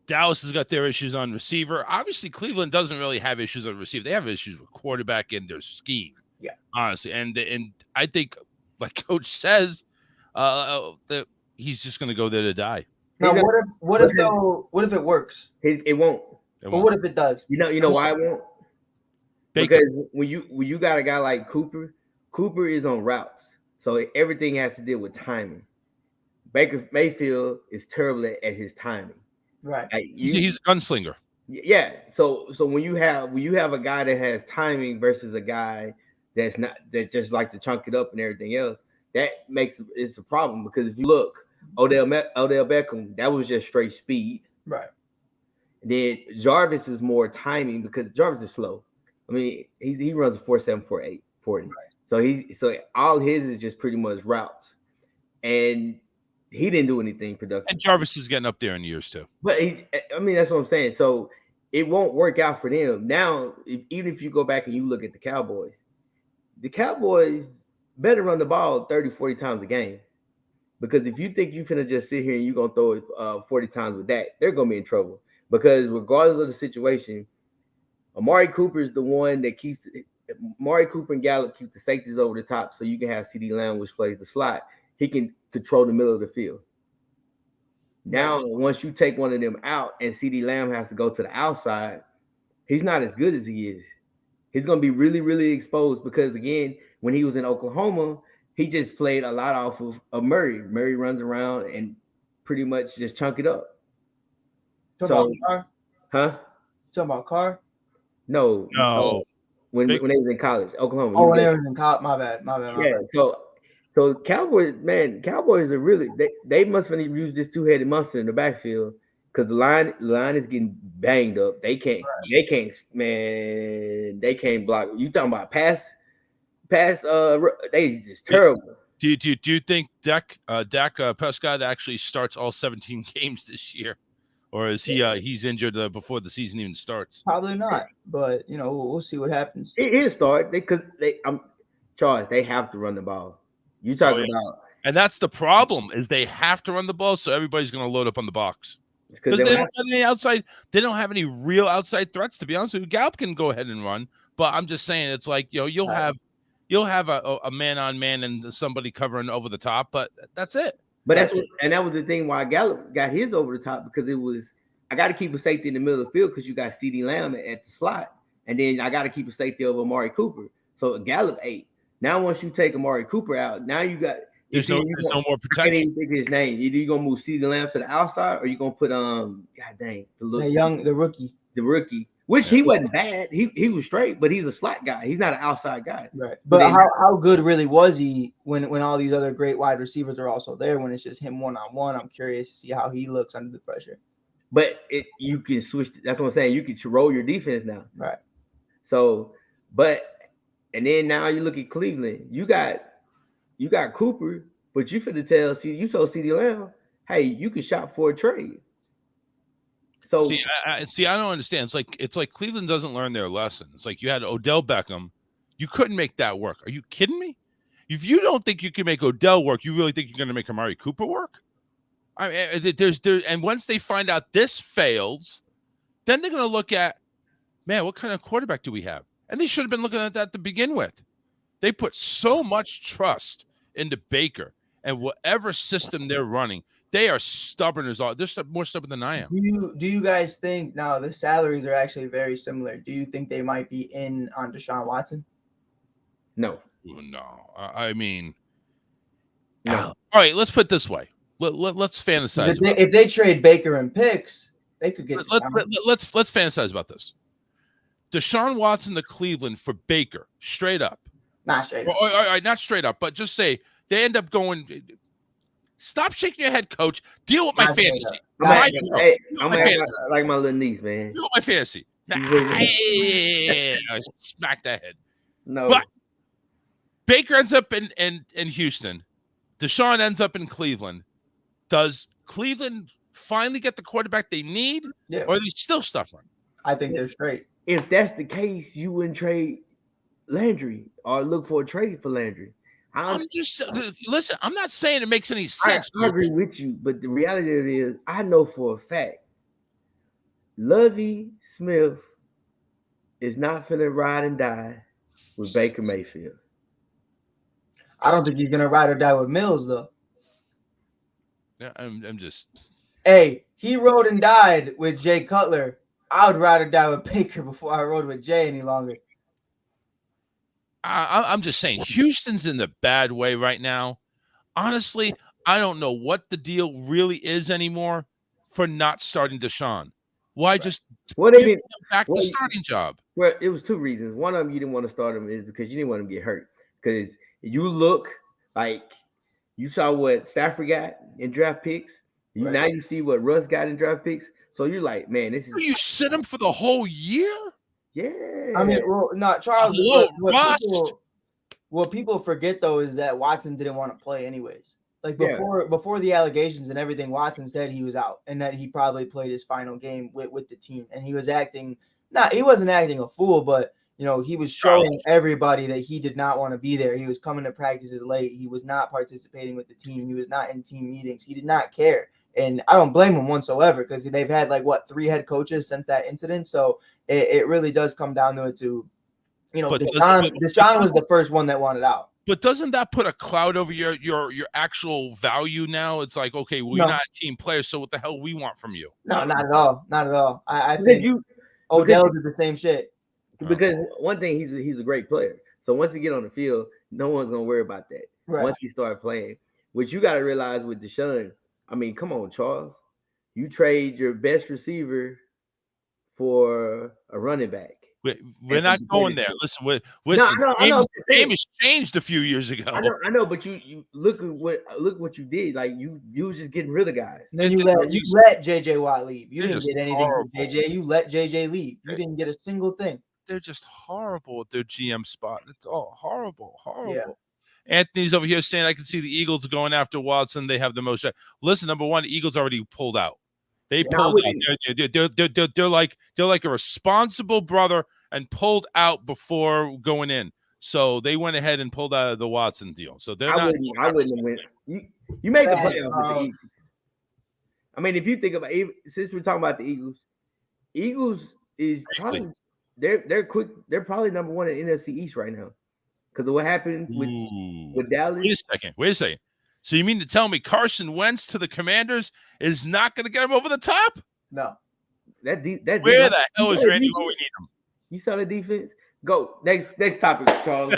Dallas has got their issues on receiver. Obviously, Cleveland doesn't really have issues on receiver. They have issues with quarterback and their scheme. Yeah, honestly, and I think, like Coach says, that he's just going to go there to die. Now, what if it works? It won't. But what if it does? You know why it won't? Because when you got a guy like Cooper is on routes, so everything has to deal with timing. Baker Mayfield is terrible at his timing. Right. Like, He's a gunslinger. yeah. So when you have a guy that has timing versus a guy that just like to chunk it up and everything else, that makes it's a problem because if you look, Odell Beckham, that was just straight speed. Right. Then Jarvis is more timing because Jarvis is slow. I mean, he runs a 4.7, 4.8, 40. Right. So all his is just pretty much routes, and he didn't do anything productive. And Jarvis is getting up there in years too. But I mean, that's what I'm saying. So it won't work out for them now. Even if you go back and you look at the Cowboys better run the ball 30, 40 times a game. Because if you think you're finna just sit here and you're gonna throw it 40 times with that, they're gonna be in trouble. Because regardless of the situation, Amari Cooper is the one that keeps Amari Cooper and Gallup keep the safeties over the top, so you can have CeeDee Lamb, which plays the slot. He can control the middle of the field. Now, once you take one of them out and CeeDee Lamb has to go to the outside, he's not as good as he is. He's going to be really, really exposed because, again, when he was in Oklahoma, he just played a lot off of Murray. Murray runs around and pretty much just chunk it up. Talking about Carr? Huh? Talking about Carr? No. When he was in college, Oklahoma. Oh, when he was in college. My bad. Yeah. So Cowboys are really they must have used this two-headed monster in the backfield because the line is getting banged up. They can't block. You talking about pass? They just terrible. Do you think Dak Prescott actually starts all 17 games this year, or is he's injured before the season even starts? Probably not, but we'll see what happens. He'll start Charles. They have to run the ball. You talking about, and that's the problem is they have to run the ball, so everybody's going to load up on the box because they don't have any outside. They don't have any real outside threats. To be honest with you, Gallup can go ahead and run, but I'm just saying it's like you'll have a man on man and somebody covering over the top, but that's it. But that was the thing why Gallup got his over the top because it was I got to keep a safety in the middle of the field because you got CeeDee Lamb at the slot, and then I got to keep a safety over Amari Cooper. So Gallup 8. Now, once you take Amari Cooper out, now you got there's no more protection. I can't even think of his name. Either you're gonna move CeeDee Lamb to the outside, or you're gonna put the rookie, which he wasn't bad. He was straight, but he's a slot guy. He's not an outside guy. Right. But how good really was he when all these other great wide receivers are also there? When it's just him one-on-one, I'm curious to see how he looks under the pressure. But you can switch. That's what I'm saying. You can roll your defense now. Right. So, and then now you look at Cleveland. You got Cooper, but you told CeeDee Lamb, hey, you can shop for a trade. So I don't understand. It's like Cleveland doesn't learn their lesson. It's like you had Odell Beckham. You couldn't make that work. Are you kidding me? If you don't think you can make Odell work, you really think you're going to make Amari Cooper work? I mean, and once they find out this fails, then they're going to look at, man, what kind of quarterback do we have? And they should have been looking at that to begin with. They put so much trust into Baker and whatever system they're running. They are stubborn as all. They're more stubborn than I am. Do you guys think now the salaries are actually very similar? Do you think they might be in on Deshaun Watson? No. I mean, no. All right. Let's put it this way. Let's fantasize. If they trade Baker and picks, they could get. Let's fantasize about this. Deshaun Watson to Cleveland for Baker, straight up. Not straight up. All right, not straight up, but just say they end up going. Stop shaking your head, coach. Deal with my fantasy. I'm like my little niece, man. Deal with my fantasy. Smack that head. No. But Baker ends up in Houston. Deshaun ends up in Cleveland. Does Cleveland finally get the quarterback they need? Yeah. Or are they still suffering? I think they're straight. If that's the case, you wouldn't trade Landry or look for a trade for Landry. Listen, I'm not saying it makes any sense. I agree with you, but the reality of it is, I know for a fact, Lovie Smith is not finna ride and die with Baker Mayfield. I don't think he's gonna ride or die with Mills, though. Yeah, I'm just. Hey, he rode and died with Jay Cutler. I would ride or die with Baker before I rode with Jay any longer. I'm just saying, Houston's in the bad way right now. Honestly, I don't know what the deal really is anymore. for not starting Deshaun? Why just Well, they give didn't. him back well, the starting job? Well, it was two reasons. One of them, you didn't want to start him is because you didn't want him to get hurt. Because you look like you saw what Stafford got in draft picks. Right. Now you see what Russ got in draft picks. So you're like, man, this is You sit him for the whole year? yeah. I mean, well, no, Charles. Hello, What people forget though is that Watson didn't want to play anyways. Like Yeah. before the allegations and everything, Watson said he was out and that he probably played his final game with the team, and he was acting. He wasn't acting a fool, but he was showing everybody that he did not want to be there. He was coming to practices late. He was not participating with the team. He was not in team meetings. He did not care. And I don't blame him whatsoever because they've had 3 head coaches since that incident. So it really does come down to it to, Deshaun was the first one that wanted out. But doesn't that put a cloud over your actual value now? It's like, okay, well, you're not a team player, so what the hell we want from you? No, not at all. Not at all. I think Odell did the same shit. Because one thing, he's a great player. So once he get on the field, no one's gonna worry about that. Right. Once he start playing, which you got to realize with Deshaun. I mean, come on, Charles. You trade your best receiver for a running back. We're not going there. Listen, the game has changed a few years ago. I know, but you look at what you did. Like you was just getting rid of guys. And then you let JJ Watt leave. You didn't get anything horrible. from JJ. You let JJ leave. You didn't get a single thing. They're just horrible at their GM spot. It's all horrible. Yeah. Anthony's over here saying, I can see the Eagles going after Watson. They have the most. Listen, number one, the Eagles already pulled out. They pulled out. They're like a responsible brother and pulled out before going in. So they went ahead and pulled out of the Watson deal. So they're not. I wouldn't have went. You made the playoffs with the Eagles. I mean, if you think about it, since we're talking about the Eagles is probably they're quick. They're probably number one in NFC East right now because of what happened with Dallas. Wait a second. So you mean to tell me Carson Wentz to the Commanders is not going to get him over the top? No. Where the hell is Randy when we need him? You saw the defense? Go. Next topic, Charles.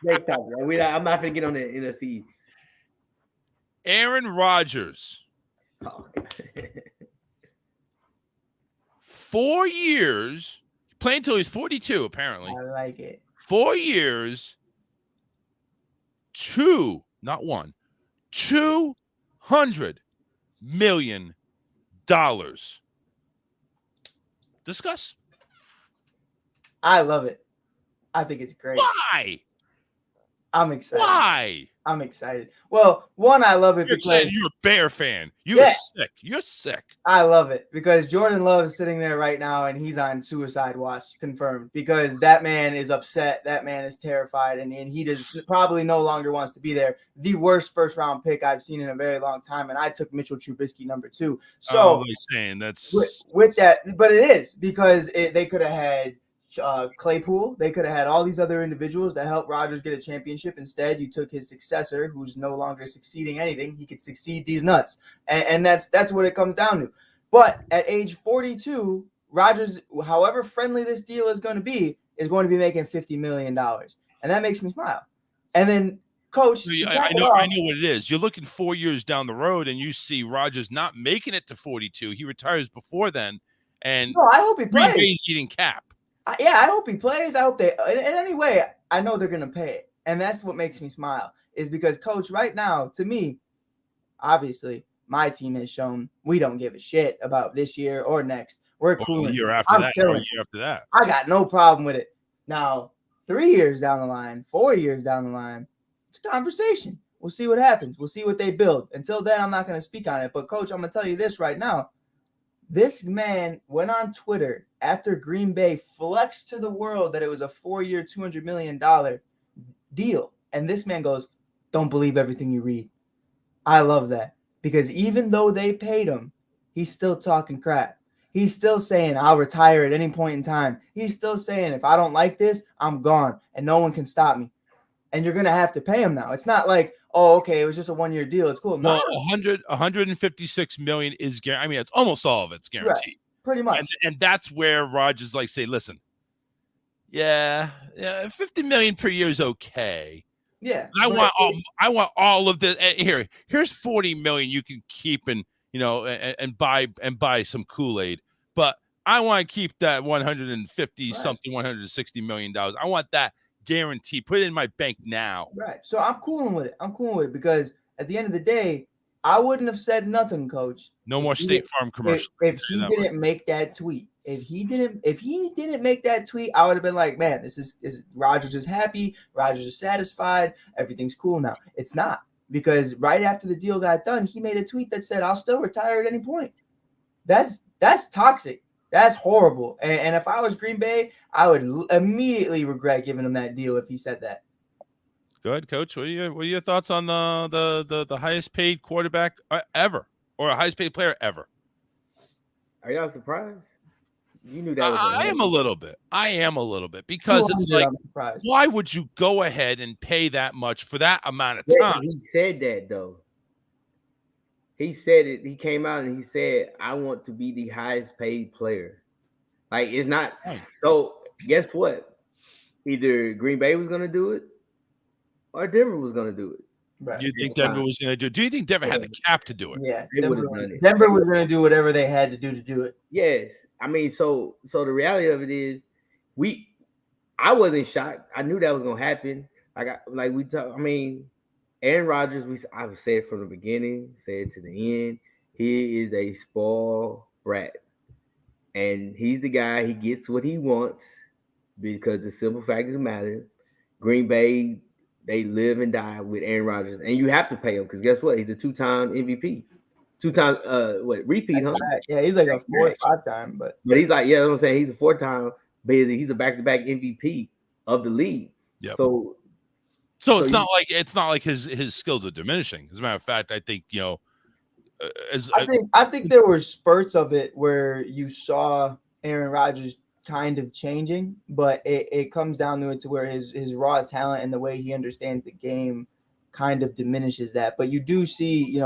Next topic. I'm not going to get on the NFC. Aaron Rodgers. Oh, 4 years. Playing until he's 42, apparently. I like it. 4 years. Not one. $200 million. Discuss. I love it. I think it's great. Why? I'm excited. Why? I'm excited. Well, one, I love it You're because you're a Bear fan. You're sick. You're sick. I love it because Jordan Love is sitting there right now and he's on suicide watch, confirmed, because that man is upset. That man is terrified and he just probably no longer wants to be there. The worst first-round pick I've seen in a very long time, and I took Mitchell Trubisky number 2. So saying that's with that, but it is because they could have had Claypool. They could have had all these other individuals that helped Rodgers get a championship. Instead, you took his successor, who's no longer succeeding anything. He could succeed these nuts, and that's what it comes down to. But at age 42, Rodgers, however friendly this deal is going to be making $50 million, and that makes me smile. And then, Coach, I know what it is. You're looking 4 years down the road, and you see Rodgers not making it to 42. He retires before then, and I hope he plays. Eating cap. I hope he plays. I hope they – in any way, I know they're going to pay it. And that's what makes me smile is because, Coach, right now, to me, obviously, my team has shown we don't give a shit about this year or next. We're cool. A year after that. I got no problem with it. Now, 3 years down the line, 4 years down the line, it's a conversation. We'll see what happens. We'll see what they build. Until then, I'm not going to speak on it. But, Coach, I'm going to tell you this right now. This man went on Twitter after Green Bay flexed to the world that it was a 4-year, $200 million deal. And this man goes, don't believe everything you read. I love that because even though they paid him, he's still talking crap. He's still saying, I'll retire at any point in time. He's still saying, if I don't like this, I'm gone and no one can stop me. And you're going to have to pay him now. It's not like, oh, okay, it was just a 1-year deal. It's cool. Well, 156 million is guaranteed. I mean, it's almost all of it's guaranteed. Right, pretty much. And that's where Rodgers say, listen, yeah, 50 million per year is okay. Yeah. I want all of this. Here's 40 million you can keep and and buy some Kool-Aid. But I want to keep that 150 something, $160 million. I want that guaranteed. Put it in my bank now. Right. So I'm cooling with it. Because at the end of the day, I wouldn't have said nothing, Coach. No more State Farm commercials. If he didn't make that tweet, if he didn't make that tweet, I would have been like, man, this is Rodgers is happy, Rodgers is satisfied, everything's cool now. It's not, because right after the deal got done, he made a tweet that said, "I'll still retire at any point." That's toxic. That's horrible. And if I was Green Bay, I would immediately regret giving him that deal if he said that. Go ahead, Coach. What are your thoughts on the highest paid quarterback ever, or a highest paid player ever? Are y'all surprised? You knew that. I am a little bit because it's like, why would you go ahead and pay that much for that amount of time? He said that though. He said it. He came out and he said, "I want to be the highest paid player." Like, it's not. So guess what? Either Green Bay was going to do it, or Denver was going to do it. Right. You think Denver was going to do it? Do you think Denver had the cap to do it? Yeah, Denver was going to do whatever they had to do it. Yes, I mean, so the reality of it is, I wasn't shocked. I knew that was going to happen. Aaron Rodgers. I've said from the beginning, said to the end, he is a spoiled brat, and he's the guy. He gets what he wants because the simple fact of the matter, Green Bay, they live and die with Aaron Rodgers, and you have to pay him because guess what? He's a 2-time MVP, 2-time repeat, huh? Yeah, he's like a 4 or 5 time, but he's like, yeah, I'm saying he's a 4-time, but he's a back-to-back MVP of the league. Yeah. So it's not like his skills are diminishing. As a matter of fact, I think I think there were spurts of it where you saw Aaron Rodgers kind of changing, but it comes down to it to where his raw talent and the way he understands the game kind of diminishes that. But you do see,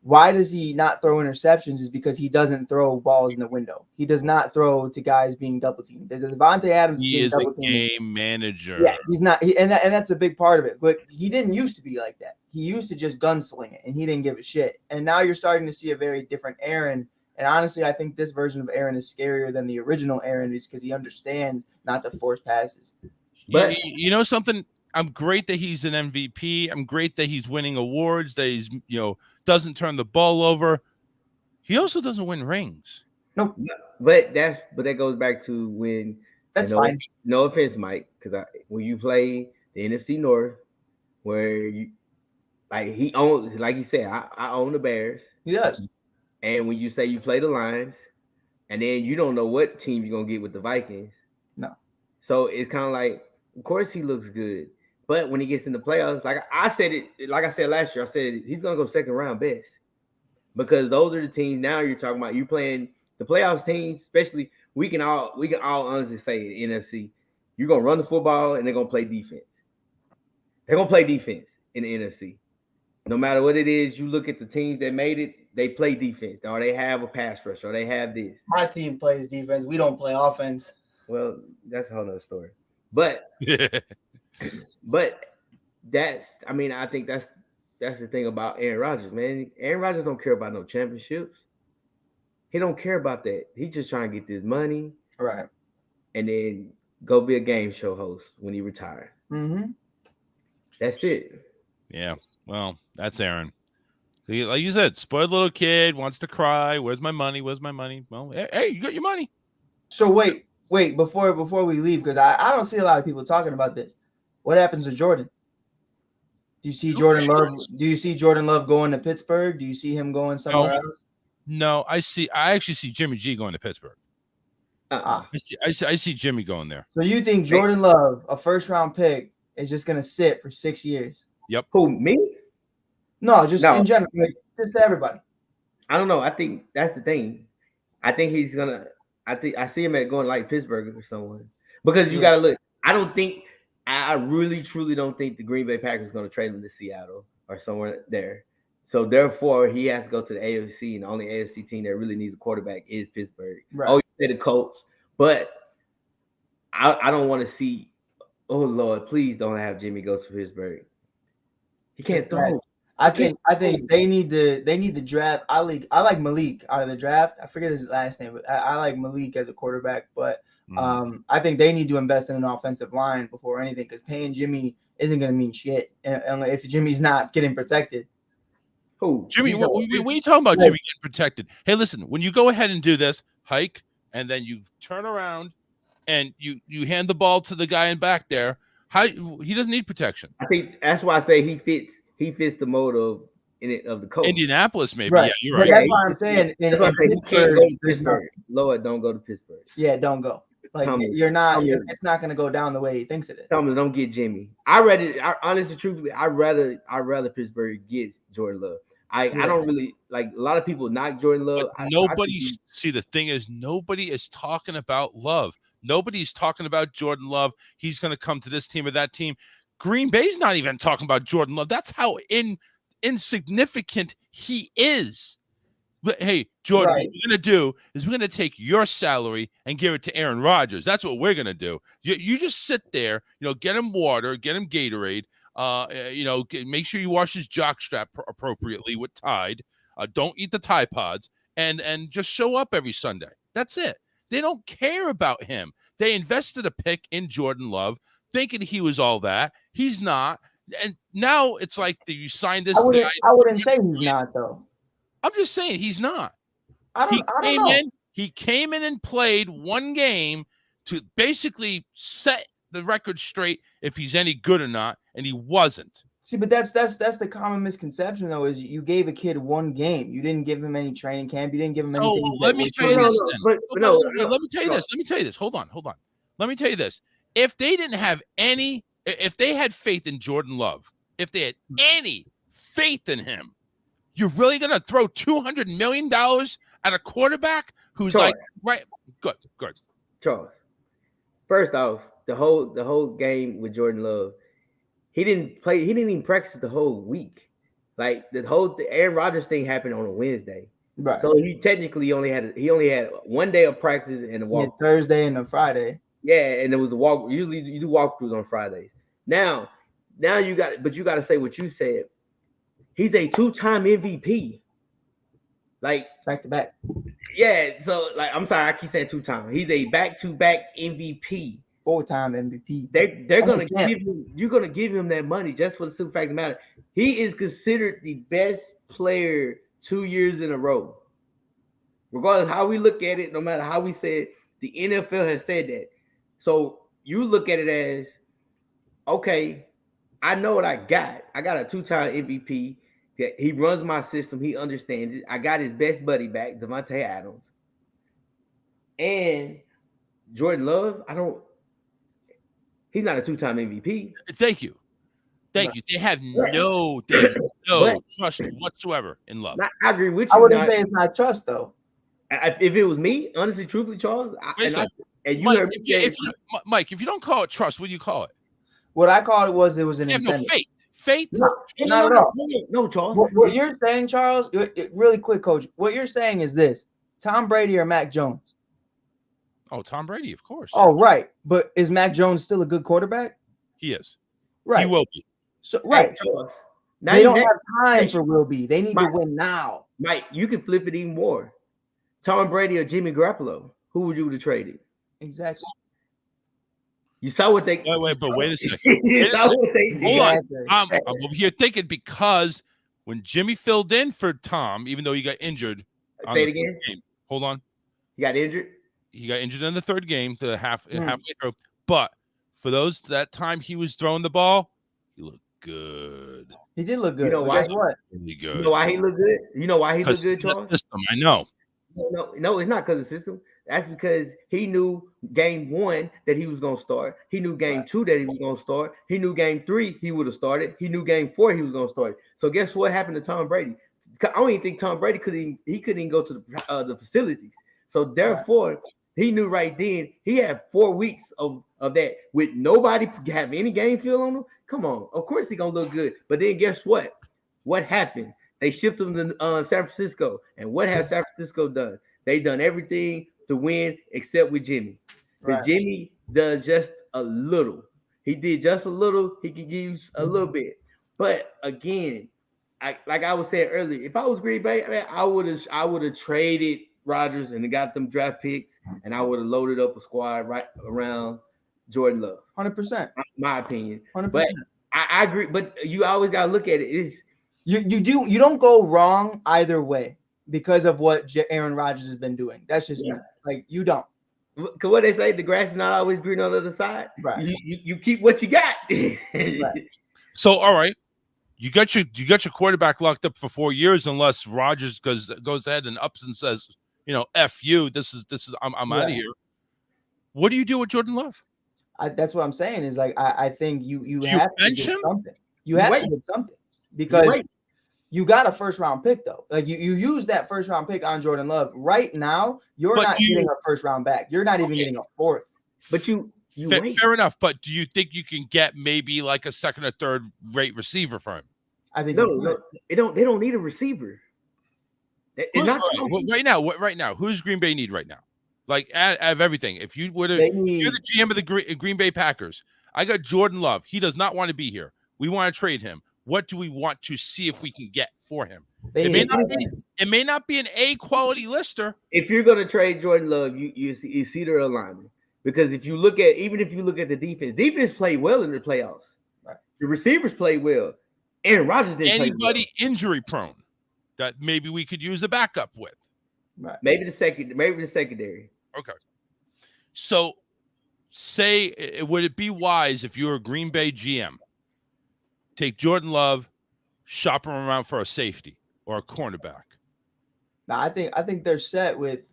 why does he not throw interceptions is because he doesn't throw balls in the window. He does not throw to guys being double teamed. Devontae Adams he is a game manager. Yeah, he's not, and that's a big part of it. But he didn't used to be like that. He used to just gunsling it, and he didn't give a shit. And now you're starting to see a very different Aaron. And honestly, I think this version of Aaron is scarier than the original Aaron is because he understands not to force passes. But you know something? I'm great that he's an MVP. I'm great that he's winning awards, that he's, doesn't turn the ball over. He also doesn't win rings. Nope. But that goes back to when that's fine. No offense, Mike, because when you play the NFC North, where he owns, like you said, I own the Bears. He does. And when you say you play the Lions, and then you don't know what team you're gonna get with the Vikings. No. So it's kind of like, of course he looks good, but when he gets in the playoffs, like I said last year, I said he's gonna go second round best because those are the teams. Now you're talking about you playing the playoffs teams, especially we can all honestly say in NFC, you're gonna run the football and they're gonna play defense. They're gonna play defense in the NFC. No matter what it is, you look at the teams that made it, they play defense, or they have a pass rush, or they have this. My team plays defense. We don't play offense. Well, that's a whole nother story. But I think that's the thing about Aaron Rodgers, man. Aaron Rodgers don't care about no championships. He don't care about that. He's just trying to get this money. Right. And then go be a game show host when he retires. Mm-hmm. That's it. Yeah. Well, that's Aaron. Like you said, spoiled little kid, wants to cry. Where's my money? Where's my money? Well, hey, you got your money. So wait, before we leave, because I don't see a lot of people talking about this. What happens to Jordan? Do you see Jordan Love? Do you see Jordan Love going to Pittsburgh? Do you see him going somewhere else? No, I actually see Jimmy G going to Pittsburgh. I see Jimmy going there. So you think Jordan Love, a first-round pick, is just going to sit for 6 years? Yep. Who, me? No, in general, just everybody. I don't know. I think that's the thing. I think he's gonna. I see him going like Pittsburgh or someone because you got to look. I really truly don't think the Green Bay Packers going to trade him to Seattle or somewhere there. So therefore, he has to go to the AFC, and the only AFC team that really needs a quarterback is Pittsburgh. Right. Oh, you say the Colts, but I don't want to see. Oh Lord, please don't have Jimmy go to Pittsburgh. He can't throw. I think they need to draft. I like Malik out of the draft. I forget his last name, but I like Malik as a quarterback. But I think they need to invest in an offensive line before anything, because paying Jimmy isn't going to mean shit if Jimmy's not getting protected. Who? Jimmy, when you talking about Jimmy getting protected? Hey, listen, when you go ahead and do this hike, and then you turn around and you hand the ball to the guy in back there, he doesn't need protection. I think that's why I say he fits the mold of the coach. Indianapolis, maybe. Right. Yeah, you're right. That's why I'm saying. That's why I say he can't go to Pittsburgh. Lord, don't go to Pittsburgh. Yeah, don't go. Like you're not. It's not going to go down the way he thinks it is. Tell me, don't get Jimmy. Honestly, truthfully, I rather Pittsburgh get Jordan Love. I don't really like a lot of people knock Jordan Love. See, the thing is, nobody is talking about Love. Nobody's talking about Jordan Love. He's going to come to this team or that team. Green Bay's not even talking about Jordan Love. That's how insignificant he is. But hey, Jordan, what we're going to do is we're going to take your salary and give it to Aaron Rodgers. That's what we're going to do. You just sit there, get him water, get him Gatorade. Make sure you wash his jockstrap appropriately with Tide. Don't eat the Tide Pods, and just show up every Sunday. That's it. They don't care about him. They invested a pick in Jordan Love, thinking he was all that. He's not. And now it's like you signed this guy. I wouldn't say he's not, though. I'm just saying he's not. I don't know. He came in and played one game to basically set the record straight if he's any good or not, and he wasn't. See, but that's the common misconception, though, is you gave a kid one game. You didn't give him any training camp. You didn't give him anything. So let me tell you this. Let me tell you this. Hold on. Let me tell you this. If they didn't have if they had faith in Jordan Love, if they had any faith in him, you're really gonna throw $200 million at a quarterback who's Charles. right? Good. Charles. First off, the whole game with Jordan Love, he didn't even practice the whole week. Like the Aaron Rodgers thing happened on a Wednesday. Right. So he technically only had 1 day of practice and a walk. Thursday and a Friday. Yeah, and it was a walk. Usually you do walkthroughs on Fridays. Now you got to say what you said. He's a 2-time MVP. Like back to back. Yeah, so I'm sorry, I keep saying 2-time. He's a back-to-back MVP. 4-time MVP. They're gonna give him. You're gonna give him that money just for the simple fact of the matter. He is considered the best player 2 years in a row. Regardless of how we look at it, no matter how we say it, the NFL has said that. So you look at it as, okay, I know what I got. I got a 2-time MVP. He runs my system. He understands it. I got his best buddy back, Devontae Adams. And Jordan Love, he's not a 2-time MVP. Thank you. They have no trust whatsoever in Love. I agree with you. I wouldn't say it's not trust, though. If it was me, honestly, truthfully, Charles, Mike, if you don't call it trust, what do you call it? What I call it was an incentive. No faith. Not at all. No, Charles. What you're saying, Charles, really quick, Coach. What you're saying is this: Tom Brady or Mac Jones? Oh, Tom Brady, of course. Oh, right. But is Mac Jones still a good quarterback? He is. Right. He will be. So right. Hey, Charles, they don't have time for will be. They need to win now. Mike, you can flip it even more. Tom Brady or Jimmy Garoppolo? Who would you have traded? Exactly. You saw what they. Wait a second. Hold on. I'm over here thinking because when Jimmy filled in for Tom, even though he got injured. Say it again. Hold on. He got injured. He got injured in the third game, halfway through. But for that time he was throwing the ball, he looked good. He did look good. You know why? Guess what? Really good. You know why he looked good? You know why he looked good, Charles? System, I know. No, it's not because of the system. That's because he knew game 1 that he was going to start. He knew game 2 that he was going to start. He knew game 3 he would have started. He knew game 4 he was going to start. So guess what happened to Tom Brady? I don't even think Tom Brady couldn't even go to the facilities. So therefore, he knew right then he had 4 weeks of that with nobody have any game feel on him. Come on, of course he's gonna look good. But then guess what? What happened? They shipped him to San Francisco, and what has San Francisco done? They done everything to win except with Jimmy. Right. Jimmy does just a little. He did just a little. He could use a little bit. But again, like I was saying earlier, if I was Green Bay, man, I would have traded Rodgers and got them draft picks, and I would have loaded up a squad right around Jordan Love. 100%. My opinion. 100%. But I agree. But you always gotta look at it. Is you don't go wrong either way because of what Aaron Rodgers has been doing. That's just me. Like you don't. Cause what they say, the grass is not always green on the other side. Right. You keep what you got. Right. So all right, you got your quarterback locked up for 4 years unless Rodgers goes ahead and ups and says, F you. This is I'm out of here. What do you do with Jordan Love? That's what I'm saying. Is like I think you Do have you to bench get him? something. You have to get something because you got a first round pick though. Like you use that first round pick on Jordan Love right now. You're not getting a first round back. You're not even getting a fourth. But you fair enough. But do you think you can get maybe like a second or third rate receiver for him? I think no. They don't need a receiver. Right now, who does Green Bay need right now? Like out of everything, if you would have, you're the GM of the Green Bay Packers. I got Jordan Love. He does not want to be here. We want to trade him. What do we want to see if we can get for him? It may not be an A quality lister. If you're going to trade Jordan Love, you see their alignment. Because if you look at the defense played well in the playoffs. Right. The receivers played well. Aaron Rodgers didn't play well. Anybody injury prone that maybe we could use a backup with. Right. Maybe the secondary. Okay. So would it be wise if you're a Green Bay GM, take Jordan Love, shop him around for a safety or a cornerback? No, I think they're set with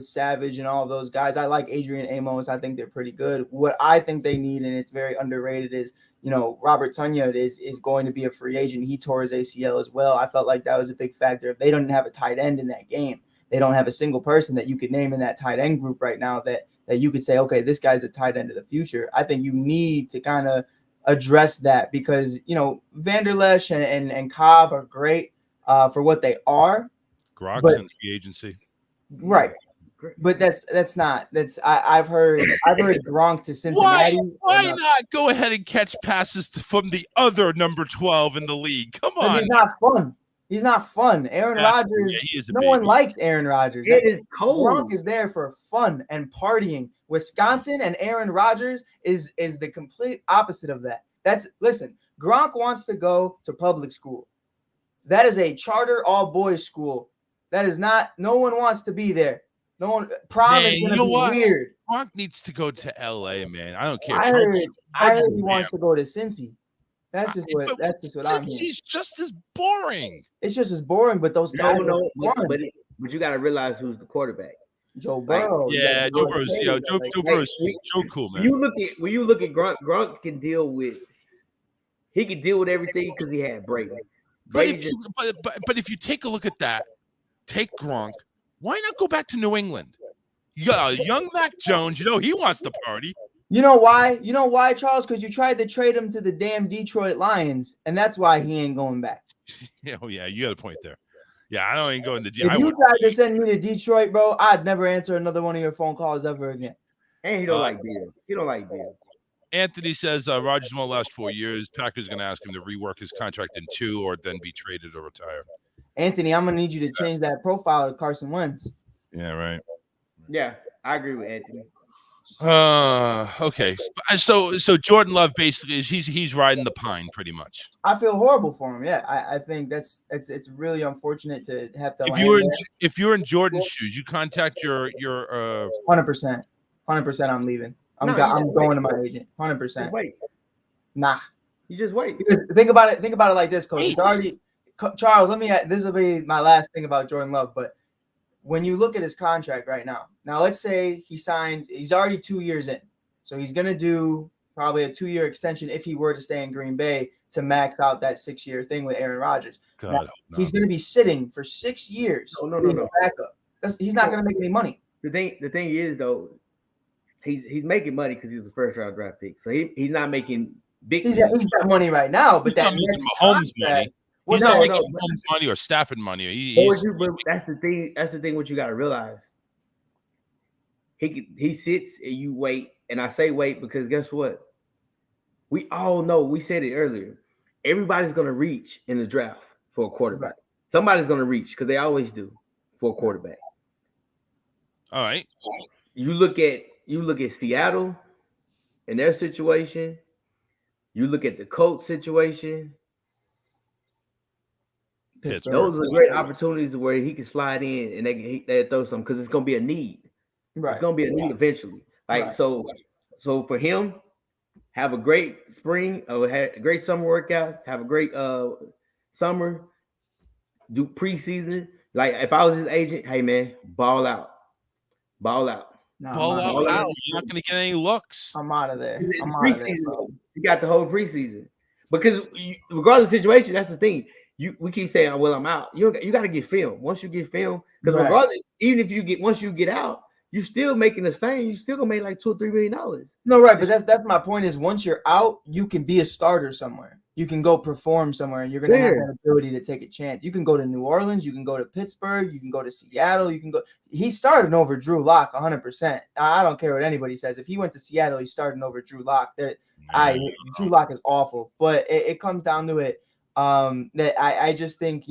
Savage and all of those guys. I like Adrian Amos. I think they're pretty good. What I think they need, and it's very underrated, is Robert Tonyan is going to be a free agent. He tore his ACL as well. I felt like that was a big factor. If they don't have a tight end in that game, they don't have a single person that you could name in that tight end group right now that you could say, okay, this guy's the tight end of the future. I think you need to kind of address that because, Vanderlesh and Cobb are great for what they are. Gronk's in free agency. Right. But I've heard Gronk to Cincinnati. Why not go ahead and catch passes from the other number 12 in the league? Come on. He's not fun. He's not fun. Aaron Rodgers. No one likes Aaron Rodgers. It is cold. Gronk is there for fun and partying. Wisconsin and Aaron Rodgers is the complete opposite of that. Listen, Gronk wants to go to public school. That is a charter all boys school. That is not. No one wants to be there. No one. Prom is going to be weird. Gronk needs to go to LA, man. I don't care. I heard he wants to go to Cincy. That's just what I'm hearing. He's just as boring. It's just as boring, but those guys but you got to realize who's the quarterback. Joe Burrow. Yeah, Joe Burrow's Joe cool, man. When you look at Gronk can deal with everything because he had Brady. But if you take a look at that, take Gronk. Why not go back to New England? You got a young Mac Jones. He wants to party. You know why? Charles? Because you tried to trade him to the damn Detroit Lions, and that's why he ain't going back. Oh yeah, you got a point there. Yeah, I ain't going to. If you tried to send me to Detroit, bro, I'd never answer another one of your phone calls ever again. And he don't like Bill. He don't like Bill. Anthony says Rodgers won't last 4 years. Packers going to ask him to rework his contract in 2 or then be traded or retire. Anthony, I'm going to need you to change that profile to Carson Wentz. Yeah, right. Yeah, I agree with Anthony. Okay. So Jordan Love basically he's riding the pine pretty much. I feel horrible for him. Yeah, I think it's really unfortunate to have to. If you're in Jordan's shoes, you contact your 100%. I'm leaving. I'm going to my agent. 100%. Wait. Nah. You just wait. Because think about it like this, Coach. Charles, this will be my last thing about Jordan Love, but when you look at his contract right now, let's say he's already 2 years in. So he's going to do probably a 2-year extension if he were to stay in Green Bay to max out that 6-year thing with Aaron Rodgers. He's going to be sitting for 6 years. No. Backup. He's not going to make any money. The thing is, though, he's making money because he's a first-round draft pick. So he's not making big money. He's got money right now, but that next Mahomes money. He's not making Mahomes money or Stafford money. That's the thing. That's the thing. What you got to realize. He sits and you wait, and I say wait because guess what? We all know. We said it earlier. everybody's going to reach in the draft for a quarterback. Right. Somebody's going to reach because they always do for a quarterback. All right. You look at Seattle and their situation. You look at the Colts situation. Pittsburgh. Those are great opportunities where he can slide in and they throw some because it's going to be a need. Right. It's going to be a need eventually. Like Right. so for him, have a great spring or have great summer workouts. Have a great summer. Do preseason. Like if I was his agent, hey man, ball out. Ball out. Ball How? out. You're not going to get any looks. I'm out of there. It's I'm out of there, preseason. bro. You got the whole preseason because regardless of the situation, that's the thing. We keep saying, "Well, I'm out." You got to get filmed. Once you get filmed, because Right. regardless, even if once you get out, you're still making the same. You still gonna make like $2 or $3 million. No, right, but that's my point. Is once you're out, you can be a starter somewhere. You can go perform somewhere, and you're gonna have that ability to take a chance. You can go to New Orleans, you can go to Pittsburgh, you can go to Seattle, you can go. He's starting over Drew Lock 100%. I don't care what anybody says. If he went to Seattle, he's starting over Drew Lock. Drew Lock is awful, but it comes down to it. That I just think,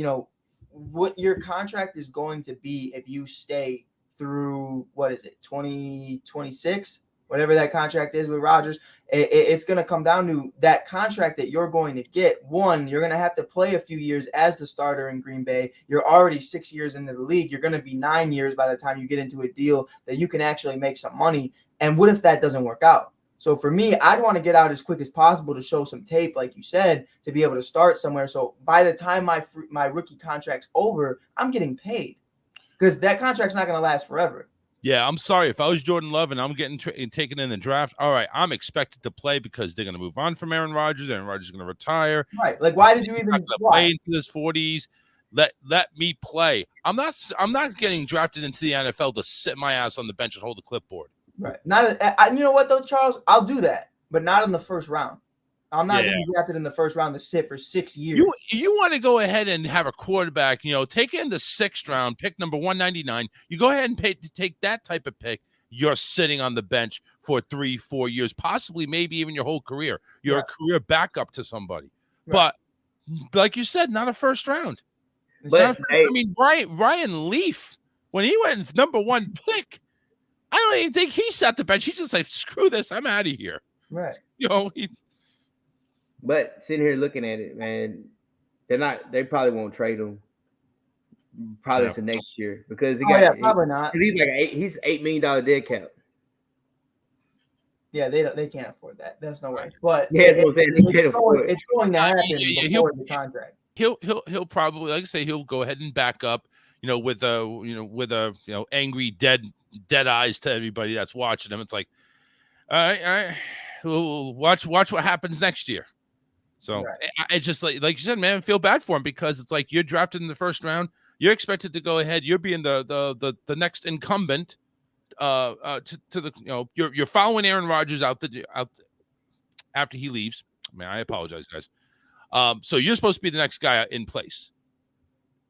what your contract is going to be if you stay through, what is it, 2026, whatever that contract is with Rodgers, it's going to come down to that contract that you're going to get. One, you're going to have to play a few years as the starter in Green Bay. You're already 6 years into the league. You're going to be 9 years by the time you get into a deal that you can actually make some money. And what if that doesn't work out? So for me, I'd want to get out as quick as possible to show some tape, like you said, to be able to start somewhere. So by the time my rookie contract's over, I'm getting paid because that contract's not going to last forever. Yeah, I'm sorry. If I was Jordan Love and I'm getting taken in the draft, all right, I'm expected to play because they're going to move on from Aaron Rodgers. Aaron Rodgers is going to retire. Right. Like, why did you He's even not gonna play into his 40s? Let me play. I'm not getting drafted into the NFL to sit my ass on the bench and hold the clipboard. Right. You know what though, Charles? I'll do that, but not in the first round. I'm not going to be drafted in the first round to sit for 6 years. You want to go ahead and have a quarterback, take in the 6th round, pick number 199. You go ahead and take that type of pick. You're sitting on the bench for 3-4 years, possibly maybe even your whole career. You're a career backup to somebody. Right. But like you said, not a first round. Ryan Leaf, when he went number 1 pick, I don't even think he sat the bench. He just like, screw this, I'm out of here. Right. But sitting here looking at it, man, they probably won't trade him. Probably to next year because probably not. He's $8 million dead cap. Yeah, they can't afford that. That's no way. But it's going to happen before the contract. He'll probably, like I say, he'll go ahead and back up, with a angry dead eyes to everybody that's watching him. It's like, all right, we'll watch what happens next year. So I just like you said, man, I feel bad for him because it's like you're drafted in the first round. You're expected to go ahead. You're being the next incumbent to the you're following Aaron Rodgers out after he leaves. Man, I apologize, guys. So you're supposed to be the next guy in place.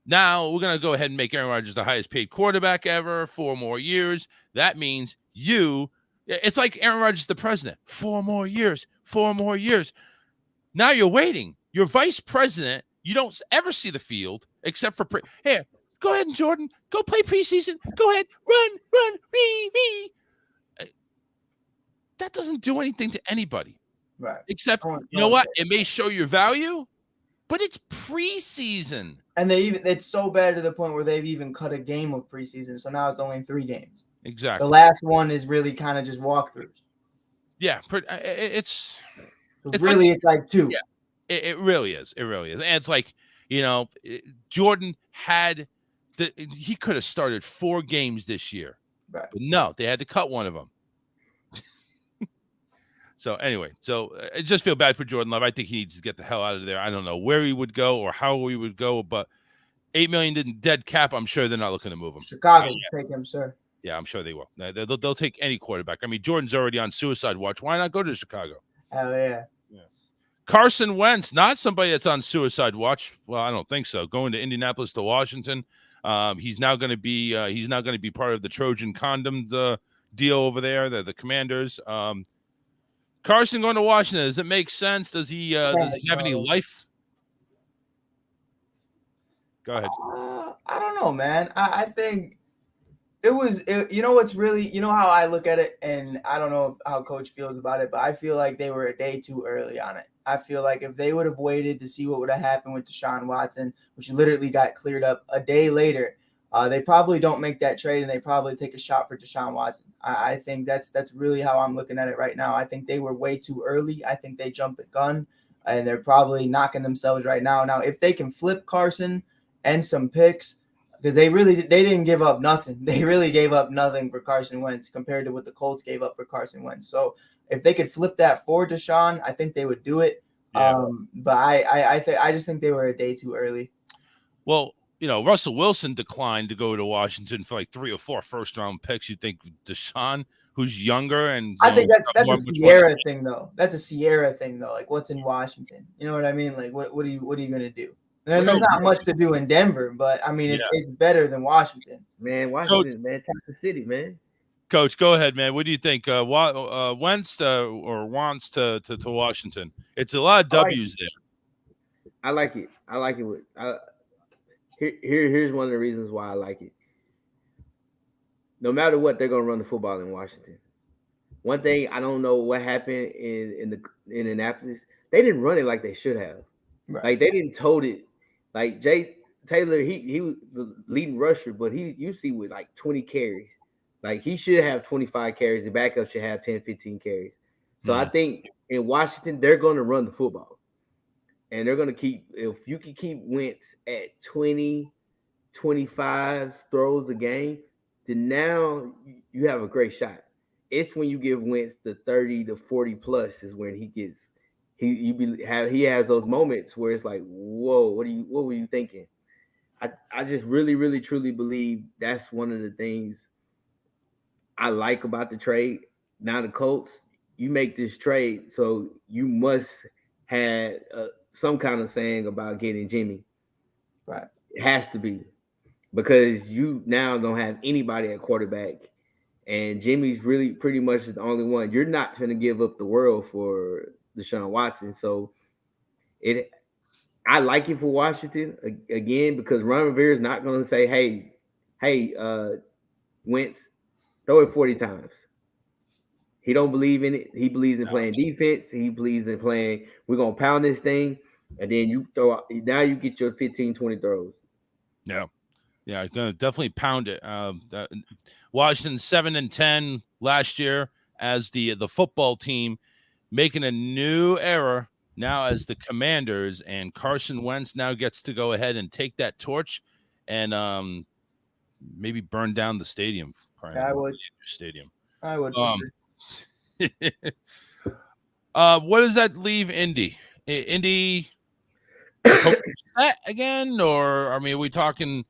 Now we're gonna go ahead and make Aaron Rodgers the highest paid quarterback ever, 4 more years. That means it's like Aaron Rodgers, the president. 4 more years. Now you're waiting. You're vice president. You don't ever see the field except for here. Go ahead, Jordan. Go play preseason. Go ahead. Run. Wee. That doesn't do anything to anybody. Right. Except, you know what? It may show your value, but it's preseason. And it's so bad to the point where they've even cut a game of preseason. So now it's only 3 games. Exactly. The last one is really kind of just walkthroughs. Yeah. It's like 2. Yeah. It really is. It really is. And it's like, Jordan he could have started 4 games this year. Right. But no, they had to cut one of them. So anyway, I just feel bad for Jordan Love. I think he needs to get the hell out of there. I don't know where he would go or how he would go, but $8 million dead cap, I'm sure they're not looking to move him. Chicago take him, sir. Yeah, I'm sure they will. They'll take any quarterback. I mean, Jordan's already on suicide watch. Why not go to Chicago? Hell yeah. Carson Wentz, not somebody that's on suicide watch. Well, I don't think so. Going to Indianapolis to Washington. He's now going to be part of the Trojan condom deal over there. The Commanders. Carson going to Washington. Does it make sense? Does he have any life? Go ahead. I don't know, man. I think you know what's really, you know how I look at it, and I don't know how coach feels about it, but I feel like they were a day too early on it. I feel like if they would have waited to see what would have happened with Deshaun Watson, which literally got cleared up a day later, they probably don't make that trade, and they probably take a shot for Deshaun Watson. I think that's really how I'm looking at it right now. I think they were way too early. I think they jumped the gun, and they're probably knocking themselves right now. Now, if they can flip Carson and some picks, because they didn't give up nothing. They really gave up nothing for Carson Wentz compared to what the Colts gave up for Carson Wentz. So if they could flip that for Deshaun, I think they would do it. Yeah. But I just think they were a day too early. Well, Russell Wilson declined to go to Washington for like 3 or 4 first-round picks. You think Deshaun, who's younger, and I think that's a Sierra thing, though. That's a Sierra thing, though. Like, what's in Washington? You know what I mean? Like, what are you gonna do? There's not much to do in Denver, but I mean, it's better than Washington. Man, Washington, man, Texas City, man. Coach, go ahead, man. What do you think? Wentz or wants to Washington? It's a lot of W's there. I like it. I like it. Here's one of the reasons why I like it. No matter what, they're gonna run the football in Washington. One thing I don't know what happened in Indianapolis. They didn't run it like they should have. Right. Like they didn't tote it. Like Jay Taylor, he was the leading rusher, but he usually with like 20 carries. Like he should have 25 carries. The backup should have 10, 15 carries. So I think in Washington, they're going to run the football. And they're going to if you can keep Wentz at 20, 25 throws a game, then now you have a great shot. It's when you give Wentz the 30 to 40 plus is when he has those moments where it's like, whoa, what were you thinking? I just really, really, truly believe that's one of the things I like about the trade. Now the Colts, you make this trade, so you must have some kind of saying about getting Jimmy. Right. It has to be, because you now don't have anybody at quarterback, and Jimmy's really pretty much the only one. You're not going to give up the world for Deshaun Watson. So I like it for Washington again, because Ron Rivera is not going to say, hey, Wentz, throw it 40 times. He don't believe in it. He believes in playing defense. He believes in playing, we're going to pound this thing, and then you get your 15, 20 throws. Yeah. Yeah, going to definitely pound it. Washington 7-10 last year as the football team, making a new era now as the Commanders, and Carson Wentz now gets to go ahead and take that torch and maybe burn down the stadium. I would. Stadium. I would. What does that leave Indy? Indy again, or I mean, are we talking?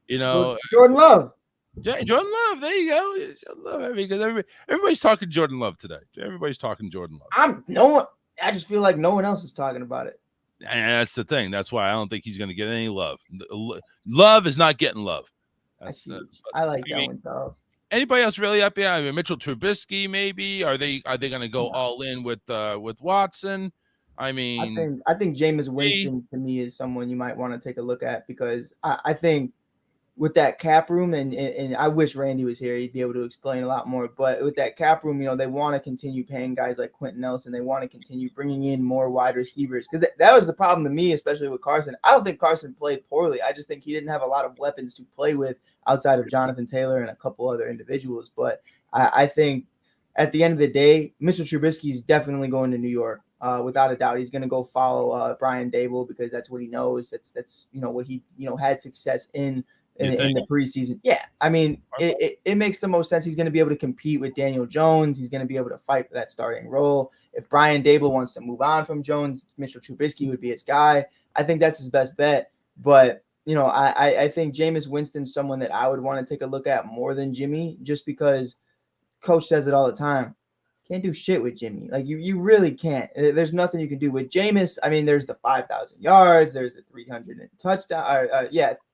Jordan Love. Yeah, Jordan Love. There you go. Jordan Love. I mean, because everybody's talking Jordan Love today. Everybody's talking Jordan Love. I just feel like no one else is talking about it. And that's the thing. That's why I don't think he's going to get any love. Love is not getting love. I like that one, Charles. Anybody else really up there? I mean, Mitchell Trubisky, maybe. Are they going to go all in with Watson? I mean, I think Jameis Winston to me is someone you might want to take a look at, because I think with that cap room, and I wish Randy was here, he'd be able to explain a lot more. But with that cap room, they want to continue paying guys like Quentin Nelson. They want to continue bringing in more wide receivers, because that was the problem to me, especially with Carson. I don't think Carson played poorly. I just think he didn't have a lot of weapons to play with outside of Jonathan Taylor and a couple other individuals. But I think at the end of the day, Mitchell Trubisky is definitely going to New York. Without a doubt, he's going to go follow Brian Daboll, because that's what he knows. That's what he had success in the preseason. Yeah, I mean, it makes the most sense. He's going to be able to compete with Daniel Jones. He's going to be able to fight for that starting role. If Brian Daboll wants to move on from Jones, Mitchell Trubisky would be his guy. I think that's his best bet. But I think Jameis Winston's someone that I would want to take a look at more than Jimmy, just because Coach says it all the time. Can't do shit with Jimmy. Like you really can't. There's nothing you can do with Jameis. I mean, there's the 5,000 yards. There's the 300 touchdown.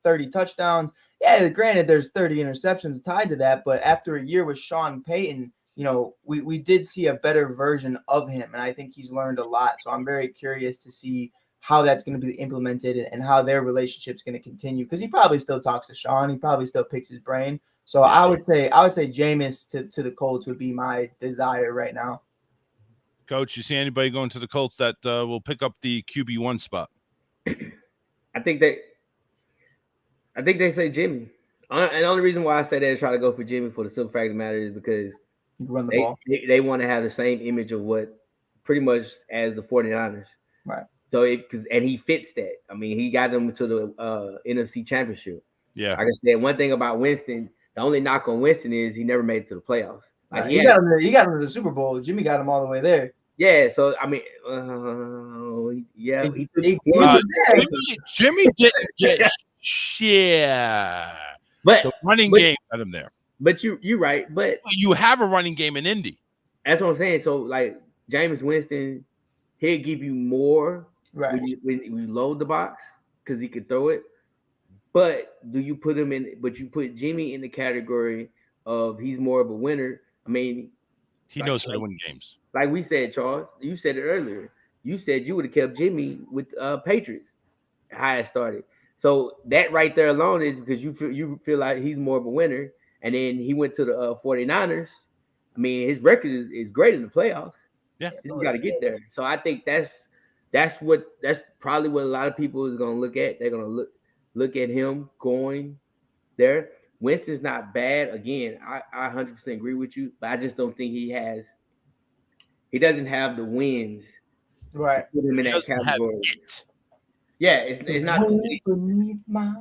30 touchdowns. Yeah, granted, there's 30 interceptions tied to that. But after a year with Sean Payton, we did see a better version of him, and I think he's learned a lot. So I'm very curious to see how that's going to be implemented and how their relationship's going to continue. Because he probably still talks to Sean. He probably still picks his brain. So I would say Jameis to the Colts would be my desire right now. Coach, you see anybody going to the Colts that will pick up the QB1 spot? I think they say Jimmy. And the only reason why I say they try to go for Jimmy for the simple fact of the matter is because You can run the ball. they want to have the same image of what pretty much as the 49ers. Right. So and he fits that. I mean, he got them to the NFC Championship. Yeah. Like I said, one thing about Winston, the only knock on Winston is he never made it to the playoffs. Like Right. He got him to the Super Bowl. Jimmy got him all the way there. Yeah, so I mean, yeah, Jimmy didn't get shit. But the running game got him there. But you're right. But you have a running game in Indy. That's what I'm saying. So like Jameis Winston, he'll give you more right when you load the box because he can throw it. But do you put him in? But you put Jimmy in the category of he's more of a winner. I mean, he knows how to win games. Like we said, Charles, you said it earlier. You said you would have kept Jimmy with Patriots. How it started. So that right there alone is because you feel like he's more of a winner. And then he went to the 49ers. I mean, his record is great in the playoffs. Yeah, he just got to get there. So I think that's probably what a lot of people is going to look at. They're going to look at him going there. Winston's not bad. Again, I 100% agree with you, but I just don't think he doesn't have the wins. Right. Put him in that category. Yeah, it's not beneath my...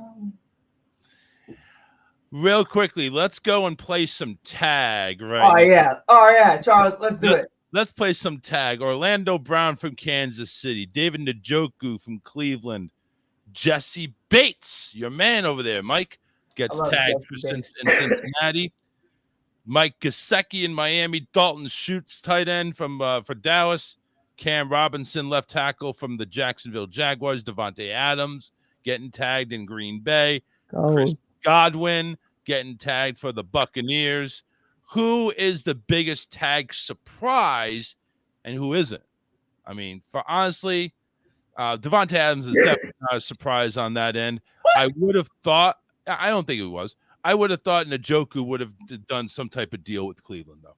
Real quickly, let's go and play some tag, right? Oh yeah, Charles, let's do it. Let's play some tag. Orlando Brown from Kansas City, David Njoku from Cleveland, Jesse Bates, your man over there, Mike, gets tagged in Cincinnati. Mike Gesicki in Miami, Dalton Schultz, tight end for Dallas, Cam Robinson, left tackle from the Jacksonville Jaguars, Devontae Adams getting tagged in Green Bay, Chris Godwin getting tagged for the Buccaneers. Who is the biggest tag surprise and who isn't? I mean, honestly, Devontae Adams is definitely not a surprise on that end. I would have thought, I don't think it was. I would have thought Njoku would have done some type of deal with Cleveland, though.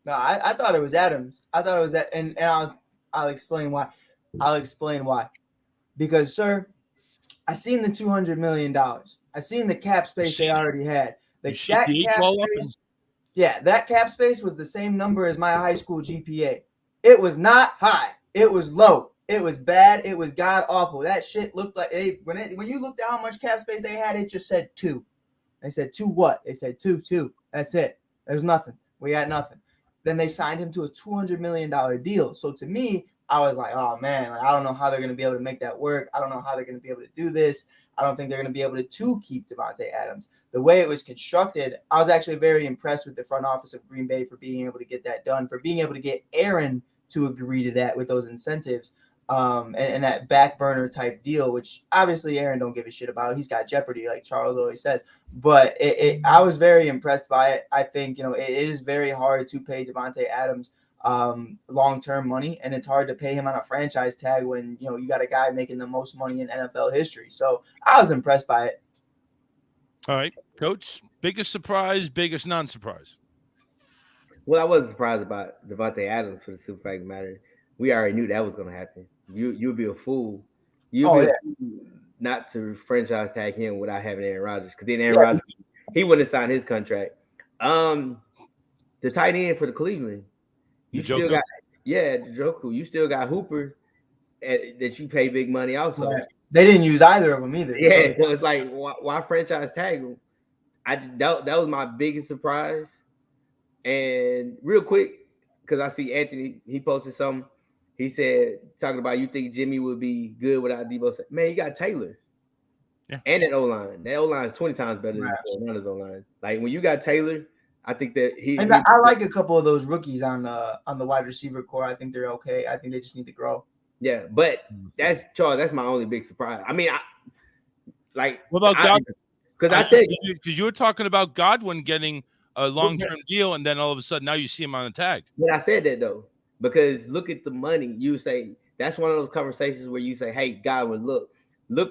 No, I thought it was Adams. I thought it was that, and I'll explain why. Because, sir, I seen the $200 million. I seen the cap space they already had. That cap space was the same number as my high school GPA. It was not high. It was low. It was bad. It was god awful. That shit looked like when you looked at how much cap space they had, it just said 2. They said 2 what? They said 2. That's it. There's nothing. We had nothing. Then they signed him to a $200 million deal. So to me, I was like, oh man, I don't know how they're going to be able to make that work. I don't know how they're going to be able to do this. I don't think they're going to be able to keep Devontae Adams. The way it was constructed, I was actually very impressed with the front office of Green Bay for being able to get that done, for being able to get Aaron to agree to that with those incentives. And that back burner type deal, which obviously Aaron don't give a shit about. He's got Jeopardy, like Charles always says. But I was very impressed by it. I think, it is very hard to pay Devontae Adams long-term money, and it's hard to pay him on a franchise tag when, you got a guy making the most money in NFL history. So I was impressed by it. All right, Coach, biggest surprise, biggest non-surprise. Well, I wasn't surprised about Devontae Adams for the super fact matter. We already knew that was going to happen. You'll be a fool. A fool not to franchise tag him without having Aaron Rodgers, because then Aaron Rodgers, he wouldn't have signed his contract. The tight end for the Cleveland, still got Njoku. You still got Hooper that you pay big money also. Right. They didn't use either of them either. Yeah, so it's like why franchise tag him? That was my biggest surprise. And real quick, because I see Anthony, he posted something. He said, talking about you think Jimmy would be good without Debo. Man, you got Taylor. Yeah. And that O-line. That O-line is 20 times better than Carolina's O-line. Like, when you got Taylor, I think that I like a couple of those rookies on the wide receiver core. I think they're okay. I think they just need to grow. Yeah, but that's my only big surprise. I mean, what about Godwin? Because I said – because you were talking about Godwin getting a long-term deal, and then all of a sudden now you see him on a tag. But I said that, though. Because look at the money. You say That's one of those conversations where you say, "Hey, Godwin, look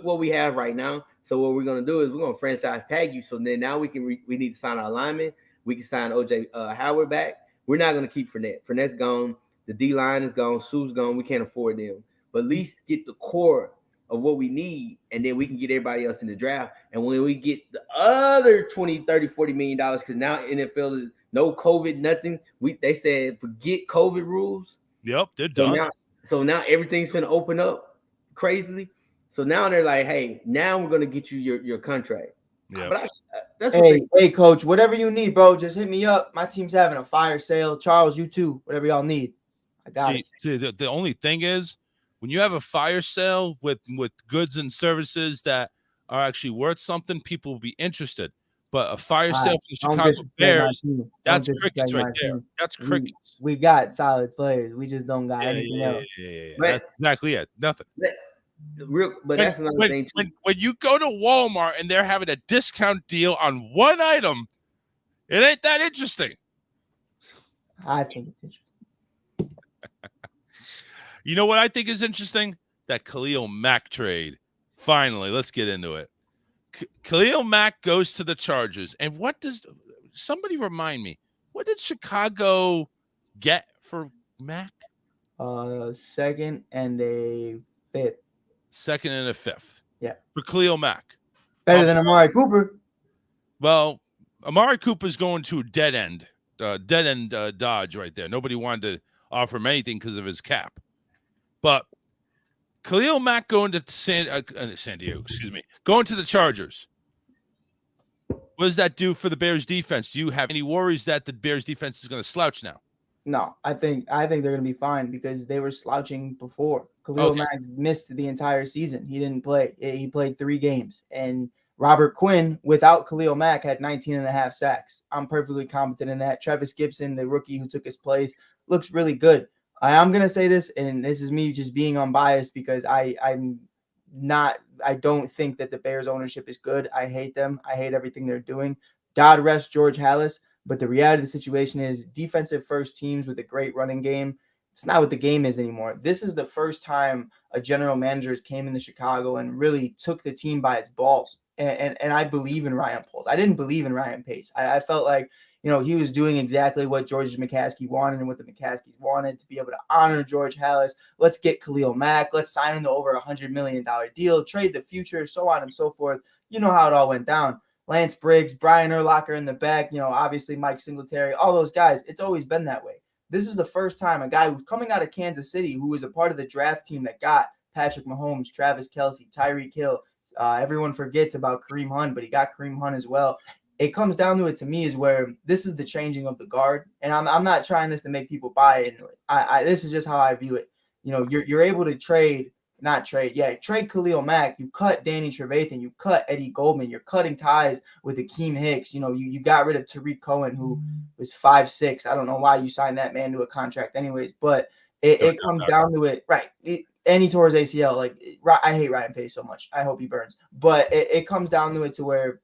what we have right now. So what we're gonna do is we're gonna franchise tag you. So then now we need to sign our lineman. We can sign OJ Howard back. We're not gonna keep Fournette. Fournette's gone. The D line is gone. Sue's gone. We can't afford them. But at least get the core of what we need, and then we can get everybody else in the draft. And when we get the other 20, 30, $40 million, because now NFL is no COVID, nothing. They said forget COVID rules. Yep, they're done. So now everything's going to open up crazily. So now they're like, hey, now we're going to get you your contract. Yeah. Hey, coach, whatever you need, bro, just hit me up. My team's having a fire sale. Charles, you too. Whatever y'all need, I got it. See, the only thing is, when you have a fire sale with goods and services that are actually worth something, people will be interested. But a fire sale for the Chicago Bears, that's crickets right there. That's crickets. We got solid players. We just don't got anything else. Yeah. That's exactly it. Nothing. But that's another thing too. When you go to Walmart and they're having a discount deal on one item, it ain't that interesting. I think it's interesting. You know what I think is interesting? That Khalil Mack trade. Finally, let's get into it. Khalil Mack goes to the Chargers. And what does somebody remind me? What did Chicago get for Mack? Second and a fifth. Second and a fifth. Yeah. For Khalil Mack. Better than Amari Cooper. Well, Amari Cooper's going to a dead end dodge right there. Nobody wanted to offer him anything because of his cap. But Khalil Mack going to San Diego, going to the Chargers. What does that do for the Bears defense? Do you have any worries that the Bears defense is going to slouch now? No, I think they're going to be fine because they were slouching before. Khalil Mack missed the entire season. He didn't play. He played 3 games. And Robert Quinn, without Khalil Mack, had 19 and a half sacks. I'm perfectly competent in that. Travis Gibson, the rookie who took his place, looks really good. I am going to say this, and this is me just being unbiased because I don't think that the Bears ownership is good. I hate them. I hate everything they're doing. God rest George Halas. But the reality of the situation is defensive first teams with a great running game. It's not what the game is anymore. This is the first time a general manager came into Chicago and really took the team by its balls. And I believe in Ryan Poles. I didn't believe in Ryan Pace. I felt like, he was doing exactly what George McCaskey wanted and what the McCaskeys wanted to be able to honor George Halas. Let's get Khalil Mack. Let's sign him to over $100 million deal, trade the future, so on and so forth. You know how it all went down. Lance Briggs, Brian Urlacher in the back, obviously Mike Singletary, all those guys. It's always been that way. This is the first time a guy who's coming out of Kansas City, who was a part of the draft team that got Patrick Mahomes, Travis Kelce, Tyreek Hill. Everyone forgets about Kareem Hunt, but he got Kareem Hunt as well. It comes down to it to me is where this is the changing of the guard. And I'm not trying this to make people buy into it. This is just how I view it. You're able to trade Khalil Mack. You cut Danny Trevathan. You cut Eddie Goldman. You're cutting ties with Akeem Hicks. You got rid of Tariq Cohen, who was 5'6". I don't know why you signed that man to a contract anyways, but it comes down to it. Right. And he tore his ACL. I hate Ryan Pace so much. I hope he burns. But it comes down to it to where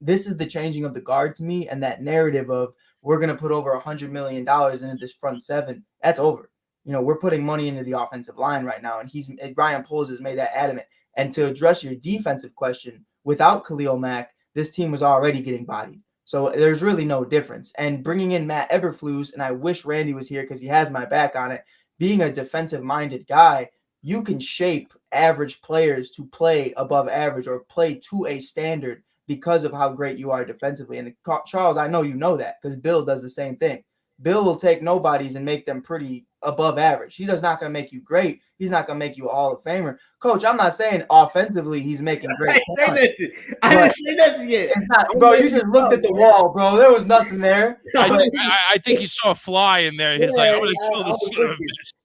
this is the changing of the guard to me, and that narrative of we're going to put over $100 million into this front seven, that's over. We're putting money into the offensive line right now, and Ryan Poles has made that adamant. And to address your defensive question, without Khalil Mack, this team was already getting bodied. So there's really no difference. And bringing in Matt Eberflus, and I wish Randy was here because he has my back on it, being a defensive-minded guy, you can shape average players to play above average or play to a standard because of how great you are defensively. And Charles, I know you know that because Bill does the same thing. Bill will take nobodies and make them pretty above average. He's just not going to make you great. He's not going to make you a Hall of Famer. Coach, I'm not saying offensively he's making great. I didn't say nothing yet. Bro, you just looked at the wall, bro. There was nothing there. I think he saw a fly in there. He's like, I'm going to kill this son of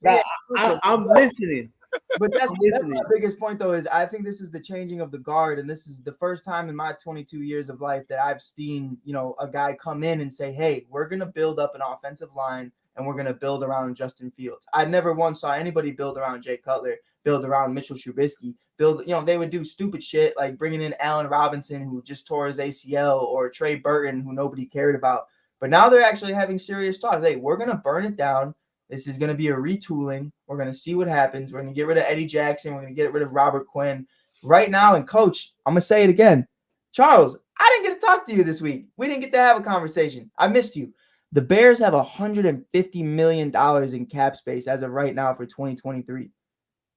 a bitch. I'm listening. But that's my biggest point, though, is I think this is the changing of the guard, and this is the first time in my 22 years of life that I've seen, a guy come in and say, hey, we're going to build up an offensive line, and we're going to build around Justin Fields. I never once saw anybody build around Jay Cutler, build around Mitchell Trubisky, they would do stupid shit like bringing in Allen Robinson, who just tore his ACL, or Trey Burton, who nobody cared about. But now they're actually having serious talks. Hey, we're going to burn it down. This is going to be a retooling. We're going to see what happens. We're going to get rid of Eddie Jackson. We're going to get rid of Robert Quinn right now. And coach, I'm going to say it again. Charles, I didn't get to talk to you this week. We didn't get to have a conversation. I missed you. The Bears have $150 million in cap space as of right now for 2023.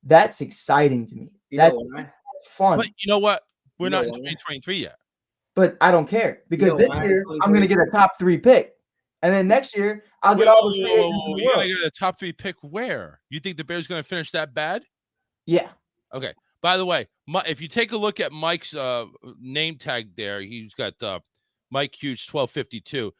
That's exciting to me. That's fun. But you know what? We're not in 2023 yet. But I don't care because this year I'm going to get a top 3 pick. And then next year, I'll get all the free agents in the You're world. going to get a top 3 pick where? You think the Bears going to finish that bad? Yeah. Okay. By the way, if you take a look at Mike's name tag there, he's got Mike Hughes 1252.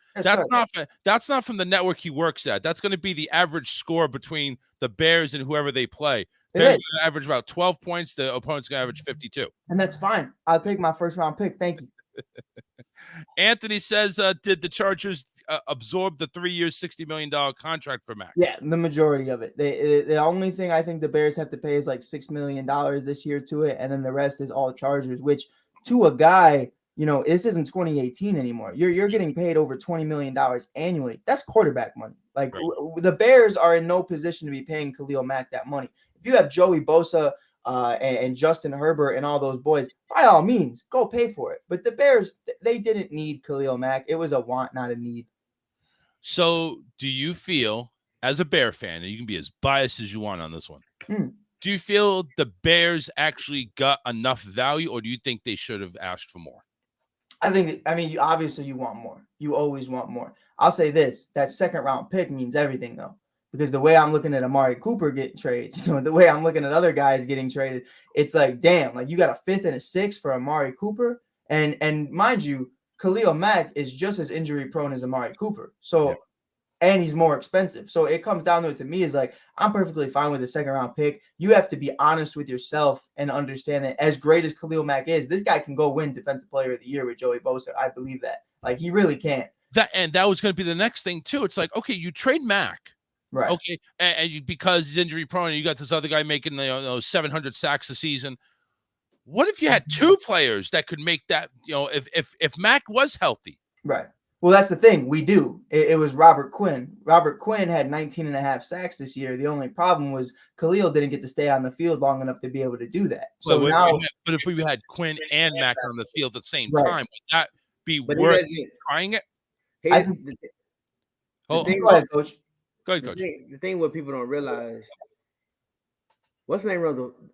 That's not from the network he works at. That's going to be the average score between the Bears and whoever they play. Bears going to average about 12 points. The opponent's going to average 52. And that's fine. I'll take my first round pick. Thank you. Anthony says, did the Chargers absorb the 3-year, $60 million contract for Mac? Yeah, the majority of it. The only thing I think the Bears have to pay is like $6 million this year to it, and then the rest is all Chargers, which to a guy, this isn't 2018 anymore. You're getting paid over $20 million annually. That's quarterback money. Like the Bears are in no position to be paying Khalil Mack that money. If you have Joey Bosa and Justin Herbert and all those boys, by all means, go pay for it. But the Bears, they didn't need Khalil Mack. It was a want, not a need. So do you feel, as a Bear fan, and you can be as biased as you want on this one, do you feel the Bears actually got enough value, or do you think they should have asked for more? Obviously you want more. You always want more. I'll say this, that second round pick means everything though. Because the way I'm looking at Amari Cooper getting traded, the way I'm looking at other guys getting traded, it's like, damn, like you got a 5th and a 6th for Amari Cooper. And mind you, Khalil Mack is just as injury prone as Amari Cooper. So, and he's more expensive. So it comes down to it to me is like, I'm perfectly fine with a second round pick. You have to be honest with yourself and understand that as great as Khalil Mack is, this guy can go win Defensive Player of the Year with Joey Bosa. I believe that. Like he really can. That was going to be the next thing too. It's like, okay, you trade Mack. Right. Okay. And because he's injury prone, you got this other guy making 700 sacks a season. What if you had 2 players that could make that, if Mack was healthy? Right. Well, that's the thing. We do. It was Robert Quinn. Robert Quinn had 19 and a half sacks this year. The only problem was Khalil didn't get to stay on the field long enough to be able to do that. So but if we had Quinn and Mack on the field at the same time, would that be worth trying it? Go ahead, Coach. Go ahead, Coach. The thing what people don't realize, what's the name?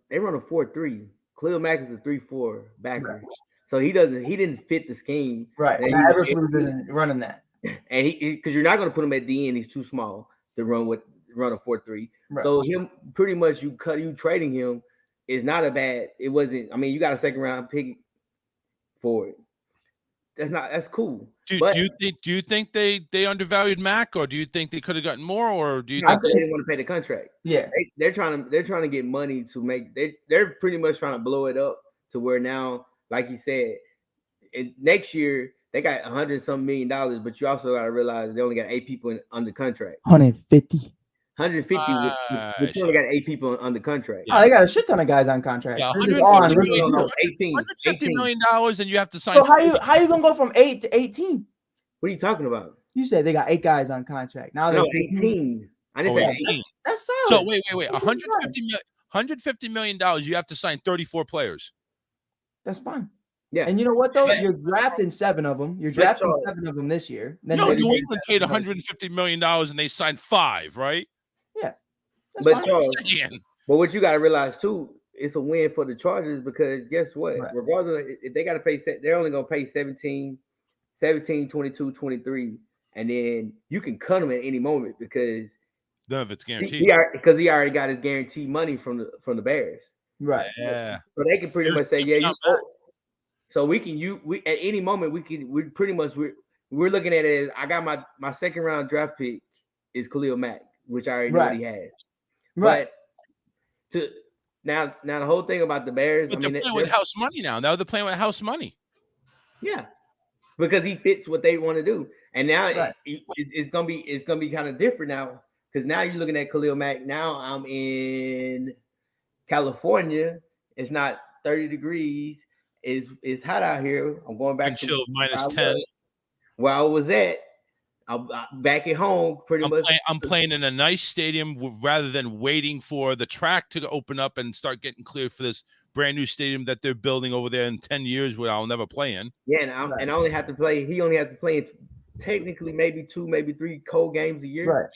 They run a 4-3. Khalil Mack is a 3-4 backer. Right. So he didn't fit the scheme. Right. And Eversley isn't running that. And because you're not going to put him at the end, he's too small to run a 4-3. Right. So him pretty much you trading him is not a bad. It wasn't. I mean, you got a second round pick for it. That's cool. Do you think they undervalued Mack, or do you think they could have gotten more, or do you think they didn't want to pay the contract? Yeah, they're trying to get money to make. They're pretty much trying to blow it up to where now, like you said, next year they got $100-some million, but you also got to realize they only got 8 people under contract. 150. 150, but you only got 8 people under contract. Oh, they got a shit ton of guys on contract. Yeah, $150 million, and you have to sign. So how you gonna go from 8 to 18? What are you talking about? You said they got 8 guys on contract. Now they're 18. I didn't say 18. That's solid. So wait. $150 million. You have to sign 34 players. That's fine. Yeah. And you know what though? You're drafting 7 of them. You're drafting 7 of them this year. Then New England paid $150 million and they signed 5, right? Yeah. But what you got to realize too, it's a win for the Chargers because guess what? Right. Regardless, if they got to pay, they're only going to pay 17, 22, 23, and then you can cut them at any moment because none of it's guaranteed. Because he already got his guaranteed money from the Bears. Right. Yeah. So they can pretty much say, yeah, so we at any moment we're looking at it as I got my second round draft pick is Khalil Mack, which I already know what he has. Right. But now the whole thing about the Bears, but they're playing with house money now. Now they're playing with house money. Yeah, because he fits what they want to do, and now it's gonna be kind of different now because now you're looking at Khalil Mack. Now I'm in California. It's not 30 degrees. It's hot out here. I'm going back to chill -10. Where I was at. I'm back at home pretty much. I'm playing in a nice stadium rather than waiting for the track to open up and start getting cleared for this brand new stadium that they're building over there in 10 years where I'll never play in. Yeah, and I only have to play. He only has to play in technically maybe 2, maybe 3 cold games a year. Right.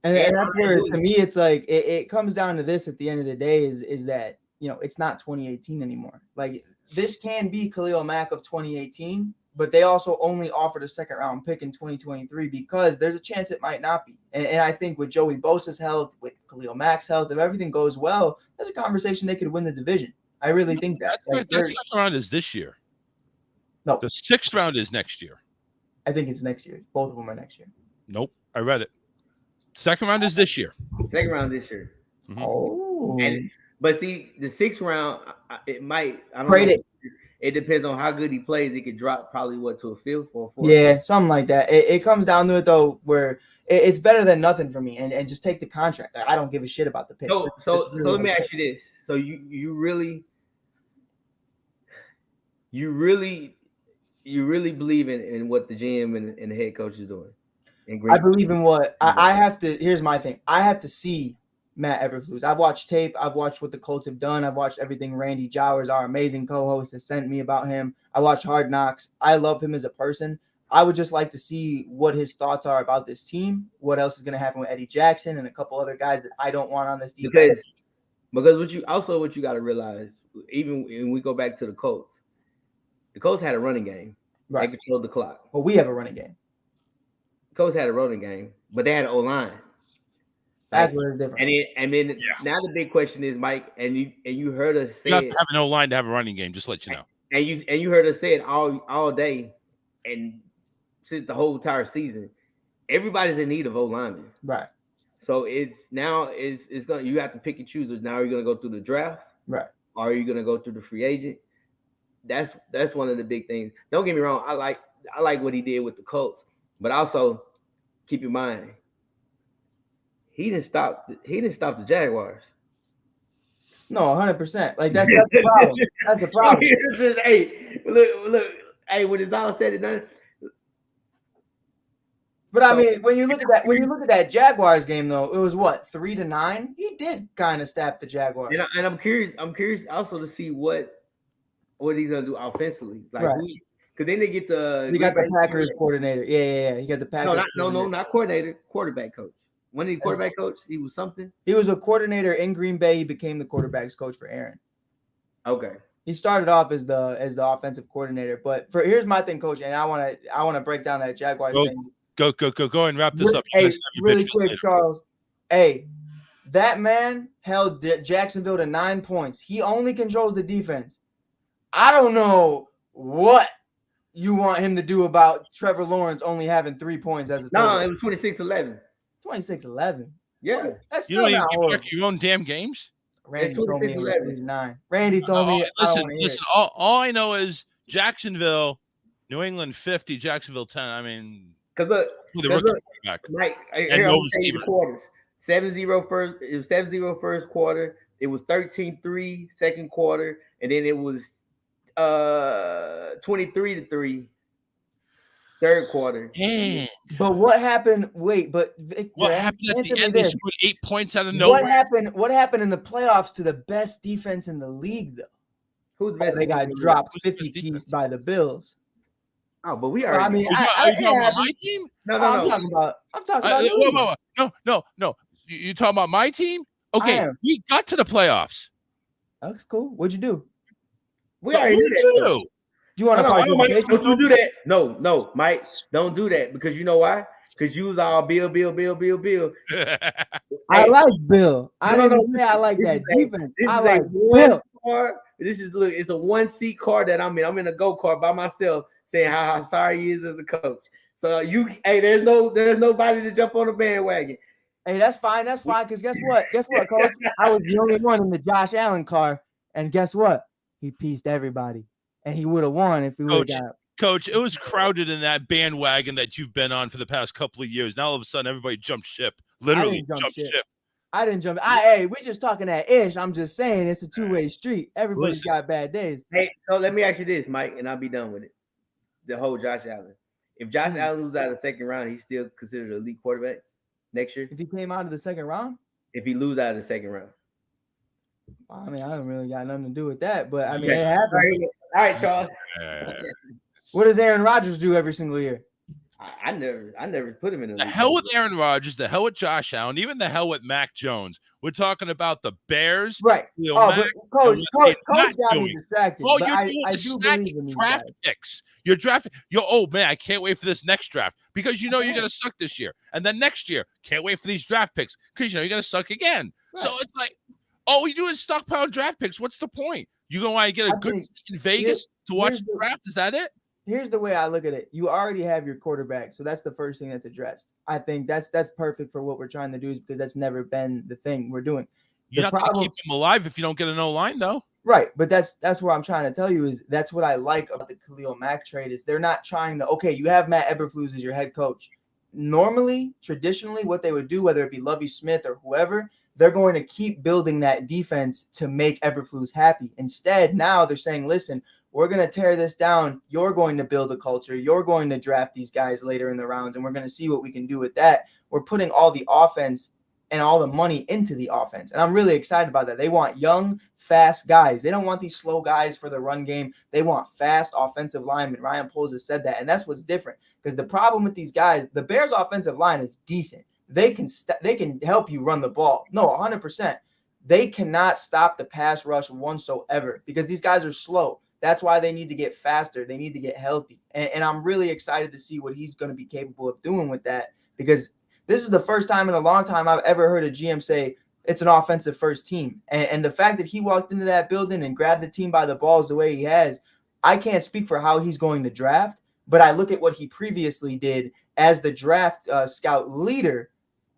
And that's where, to me, it's like it comes down to this at the end of the day is that, it's not 2018 anymore. Like, this can be Khalil Mack of 2018, but they also only offered a second-round pick in 2023 because there's a chance it might not be. And I think with Joey Bosa's health, with Khalil Mack's health, if everything goes well, there's a conversation they could win the division. I really think that. That second round is this year. No. The 6th round is next year. I think it's next year. Both of them are next year. Nope. I read it. Second round is this year. Second round this year. Mm-hmm. Oh. But see, the 6th round, it might. I don't Trade know. it. It depends on how good he plays. It could drop probably to a 5th or 4th. Yeah, something like that. It comes down to it though, where it's better than nothing for me, and just take the contract. I don't give a shit about the pick. So let me ask you this: so you really believe in what the GM and the head coach is doing? I believe in what I have to. Here's my thing: I have to see Matt Eberflus. I've watched tape. I've watched what the Colts have done. I've watched everything Randy Jowers, our amazing co-host, has sent me about him. I watched Hard Knocks. I love him as a person. I would just like to see what his thoughts are about this team. What else is going to happen with Eddie Jackson and a couple other guys that I don't want on this defense. Because what you got to realize, even when we go back to the Colts had a running game. Right. They controlled the clock. Well, we have a running game. The Colts had a running game, but they had an O-line. That's where it's different. And then now the big question is, Mike, and you heard us say you have to have no line to have a running game, just to let you know. And you heard us say it all day, and since the whole entire season, everybody's in need of O-linemen. Right. So it's gonna, you have to pick and choose. Now are you gonna go through the draft? Right. Or are you gonna go through the free agent? That's one of the big things. Don't get me wrong. I like what he did with the Colts, but also keep in mind, he didn't stop the Jaguars. No, 100%. Like that's the problem. That's the problem. Hey, look. Hey, when it's all said and done. But I mean, when you look at that Jaguars game, though, it was what 3-9. He did kind of stab the Jaguars. And I'm curious also to see what he's gonna do offensively, like because then they get the Packers coordinator. Yeah. He got the Packers. No, not coordinator, quarterback coach. When he quarterback coach, he was something. He was a coordinator in Green Bay. He became the quarterback's coach for Aaron. Okay. He started off as the offensive coordinator, but here's my thing, coach, and I want to break down that Jaguars thing. Go and wrap this up. Hey, really quick, Charles. Hey, that man held Jacksonville to 9 points. He only controls the defense. I don't know what you want him to do about Trevor Lawrence only having 3 points as a total. No, it was 26-11. 26-11. Yeah. That's still not horrible. Your own damn games? Randy told me 9. Randy told me. Listen. All I know is Jacksonville, New England 50, Jacksonville 10. I mean, because look, Mike, here I'm saying the quarters. 7-0 first. It was 7-0 first quarter. It was 13-3 second quarter, and then it was 23-3 third quarter. Damn. But what happened? Wait, but what happened at the end? They scored 8 points out of nowhere. What happened in the playoffs to the best defense in the league, though? Who's the best? They got dropped 50 keys by the Bills. Oh, but we are. Are you talking about my team? No. I'm talking about. No. You talking about my team? Okay, we got to the playoffs. That's cool. What'd you do? We already did that. Do you want to Mike, don't you do that? No, Mike, don't do that because you know why? Because you was all Bill. I like Bill. I don't say I like that defense. I like Bill. It's a 1-seat car that I'm in. I'm in a go-kart by myself saying how sorry he is as a coach. So there's nobody to jump on the bandwagon. Hey, that's fine. Because guess what, coach? I was the only one in the Josh Allen car, and guess what? He pieced everybody, and he would have won if he would have got. Coach, it was crowded in that bandwagon that you've been on for the past couple of years. Now all of a sudden, everybody jumped ship. Literally jumped ship. I didn't jump. Hey, we're just talking that ish. I'm just saying it's a two-way street. Everybody's got bad days. Hey, so let me ask you this, Mike, and I'll be done with it. The whole Josh Allen. If Josh Allen loses out of the second round, he's still considered an elite quarterback next year. If he came out of the second round, If he loses out of the second round, I mean, I don't really got nothing to do with that, but I mean, Okay. it happens. All right, Charles. What does Aaron Rodgers do every single year? I never put him in The hell with Aaron Rodgers, the hell with Josh Allen, even the hell with Mac Jones. We're talking about the Bears. Right. Khalil Oh, Mack, but Coach they're got not me doing. distracted. Oh, but you're I doing do the believe stacking in these draft guys. picks. You're drafting. Oh man, I can't wait for this next draft because you know you're gonna suck this year, and then next year can't wait for these draft picks because you know you're gonna suck again. Right. So it's like, all you do is stockpile draft picks. What's the point? You gonna want to get a good seat in Vegas to watch the draft? Is that it? Here's the way I look at it. You already have your quarterback, so that's the first thing that's addressed. I think that's perfect for what we're trying to do, is because that's never been the thing we're doing. You're not gonna keep him alive if you don't get an O-line, though. Right, but that's what I'm trying to tell you, is that's what I like about the Khalil Mack trade, is they're not trying to, okay, you have Matt Eberflus as your head coach. Normally, traditionally, what they would do, whether it be Lovie Smith or whoever, they're going to keep building that defense to make Eberflus happy. Instead, now they're saying, listen, we're going to tear this down. You're going to build a culture. You're going to draft these guys later in the rounds, and we're going to see what we can do with that. We're putting all the offense and all the money into the offense. And I'm really excited about that. They want young, fast guys. They don't want these slow guys for the run game. They want fast offensive linemen. Ryan Poles has said that. And that's what's different, because the problem with these guys, the Bears offensive line is decent. They can help you run the ball. No, 100%. They cannot stop the pass rush whatsoever because these guys are slow. That's why they need to get faster. They need to get healthy. And I'm really excited to see what he's going to be capable of doing with that, because this is the first time in a long time I've ever heard a GM say it's an offensive first team. And the fact that he walked into that building and grabbed the team by the balls the way he has, I can't speak for how he's going to draft, but I look at what he previously did as the draft scout leader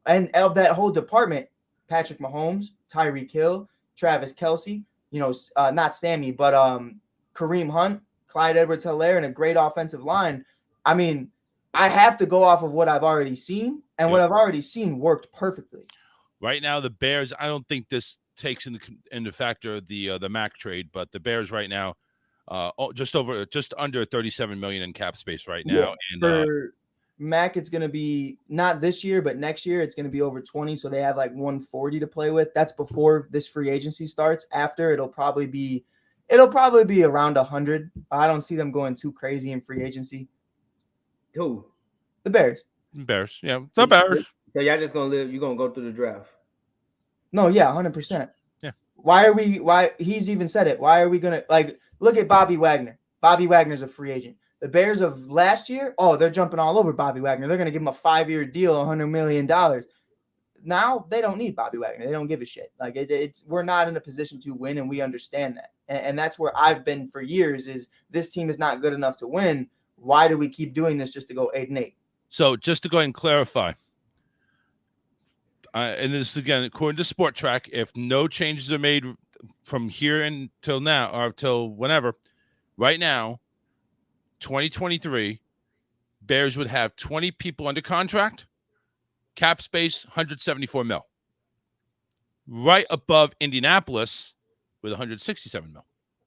and of that whole department. Patrick Mahomes, Tyreek Hill, Travis Kelce, not Sammy, but Kareem Hunt, Clyde Edwards-Helaire, and a great offensive line. I mean, I have to go off of what I've already seen, and what I've already seen worked perfectly. Right now, the Bears, I don't think this takes into factor the Mac trade, but the Bears right now, just under 37 million in cap space right now. Yeah, and for Mac, it's going to be not this year, but next year it's going to be over 20. So they have like 140 to play with. That's before this free agency starts. After, it'll probably be around 100. I don't see them going too crazy in free agency. Who? The Bears. Bears, yeah, the Bears. So y'all just you're gonna go through the draft? No, yeah, 100%. Yeah. Why he's even said it. Why are we gonna look at Bobby Wagner? Bobby Wagner's a free agent. The Bears of last year, they're jumping all over Bobby Wagner. They're gonna give him a 5-year deal, $100 million. Now they don't need Bobby Wagner. They don't give a shit. Like it's we're not in a position to win, and we understand that. And that's where I've been for years. Is this team is not good enough to win? Why do we keep doing this just to go 8-8? So just to go ahead and clarify, and this again, according to Sport Track, if no changes are made from here until now or till whenever, right now, 2023, Bears would have 20 people under contract, cap space 174 mil, right above Indianapolis with 167 mil.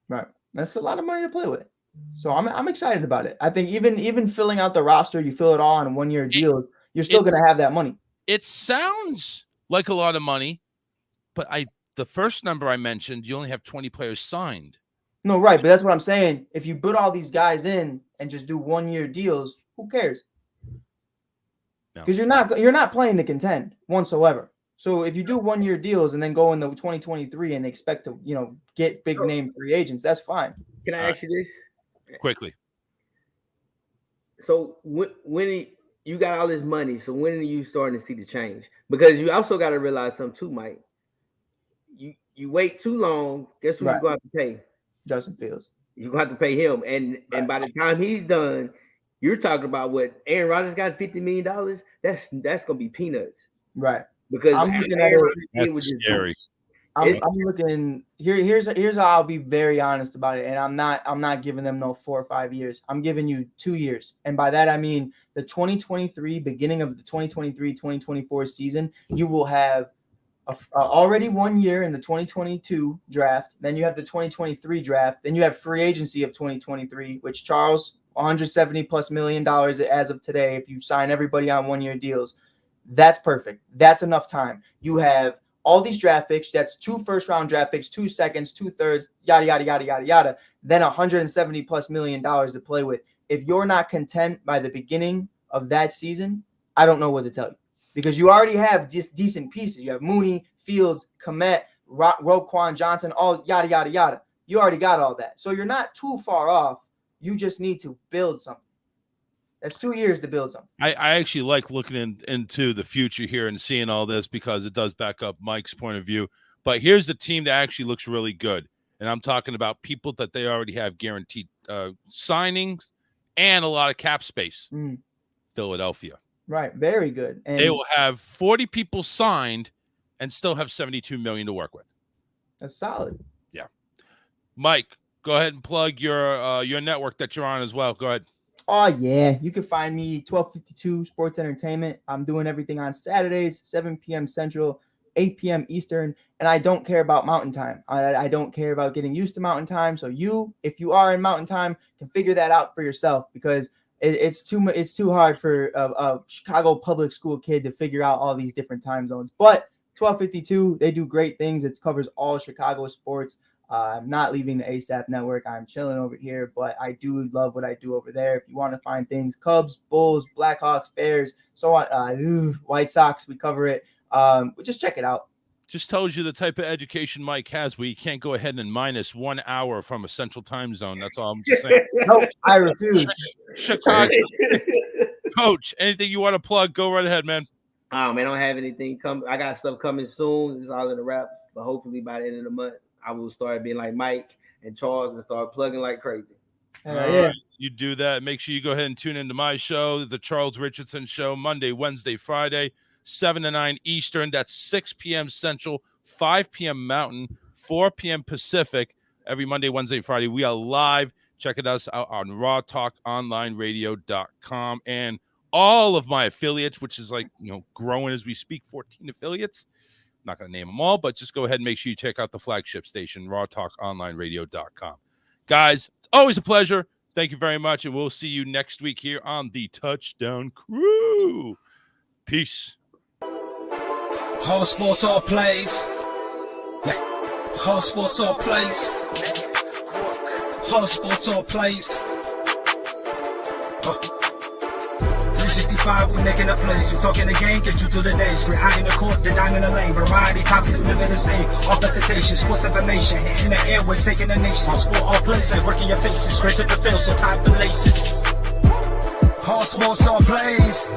Right, that's a lot of money to play with. So I'm excited about it. I think even filling out the roster, you fill it all on a 1-year deal, you're still going to have that money. It sounds like a lot of money, but the first number I mentioned, you only have 20 players signed. No, right, but that's what I'm saying. If you put all these guys in and just do 1-year deals, who cares? Because you're not playing to contend whatsoever. So if you do 1-year deals and then go into 2023 and expect to get big name free agents, that's fine. Can I ask you this? Quickly. So when you got all this money, so when are you starting to see the change? Because you also got to realize something too, Mike. You wait too long, guess who you're going to have to pay? Justin Fields. You're going to have to pay him. And by the time he's done, you're talking about what Aaron Rodgers got $50 million. That's going to be peanuts. Right. Because I'm looking at it. That's scary. I'm looking here's how I'll be very honest about it, and I'm not giving them no 4 or 5 years. I'm giving you 2 years, and by that I mean the 2023 beginning of the 2023-2024 season. You will have already 1 year in the 2022 draft. Then you have the 2023 draft. Then you have free agency of 2023, which Charles $170+ million as of today. If you sign everybody on 1-year deals, that's perfect. That's enough time. You have all these draft picks. That's 2 first-round draft picks, 2 seconds, 2 thirds, yada, yada, yada, yada, yada. Then $170+ million to play with. If you're not content by the beginning of that season, I don't know what to tell you, because you already have just decent pieces. You have Mooney, Fields, Kmet, Roquan Johnson, all yada, yada, yada. You already got all that. So you're not too far off. You just need to build something. That's 2 years to build something. I actually like looking into the future here and seeing all this, because it does back up Mike's point of view. But here's the team that actually looks really good. And I'm talking about people that they already have guaranteed signings and a lot of cap space. Philadelphia. Right. Very good. And they will have 40 people signed and still have $72 million to work with. That's solid. Yeah. Mike, go ahead and plug your network that you're on as well. Go ahead. Oh, yeah. You can find me 1252 Sports Entertainment. I'm doing everything on Saturdays, 7 p.m. Central, 8 p.m. Eastern, and I don't care about Mountain Time. I don't care about getting used to Mountain Time. So if you are in Mountain Time, can figure that out for yourself, because it's too hard for a Chicago public school kid to figure out all these different time zones. But 1252, they do great things. It covers all Chicago sports. I'm not leaving the ASAP network. I'm chilling over here, but I do love what I do over there. If you want to find things, Cubs, Bulls, Blackhawks, Bears, so on, White Sox, we cover it. Just check it out. Just tells you the type of education Mike has, where you can't go ahead and minus 1 hour from a central time zone. That's all I'm just saying. No, I refuse. Chicago. Coach, anything you want to plug, go right ahead, man. Man, I don't have anything coming. I got stuff coming soon. It's all in the wraps, but hopefully by the end of the month, I will start being like Mike and Charles and start plugging like crazy. Yeah. You do that. Make sure you go ahead and tune into my show, The Charles Richardson Show, Monday, Wednesday, Friday, 7 to 9 Eastern. That's 6 p.m. Central, 5 p.m. Mountain, 4 p.m. Pacific. Every Monday, Wednesday, Friday, we are live. Check us out on rawtalkonlineradio.com and all of my affiliates, which is growing as we speak, 14 affiliates. Not going to name them all, but just go ahead and make sure you check out the flagship station, rawtalkonlineradio.com. Guys, it's always a pleasure. Thank you very much, and we'll see you next week here on the Touchdown Crew. Peace. All sports, all plays. Yeah. All sports, all plays. All sports, all plays. 365, we making a place. You talking the game, get you through the days. We're high in the court, the dime in the lane. Variety, topics, living the same. All presentation, sports information. In the airways, taking the nation. All sport, all plays, they working your faces. Grace at the field, so tie the laces. All sports, all plays.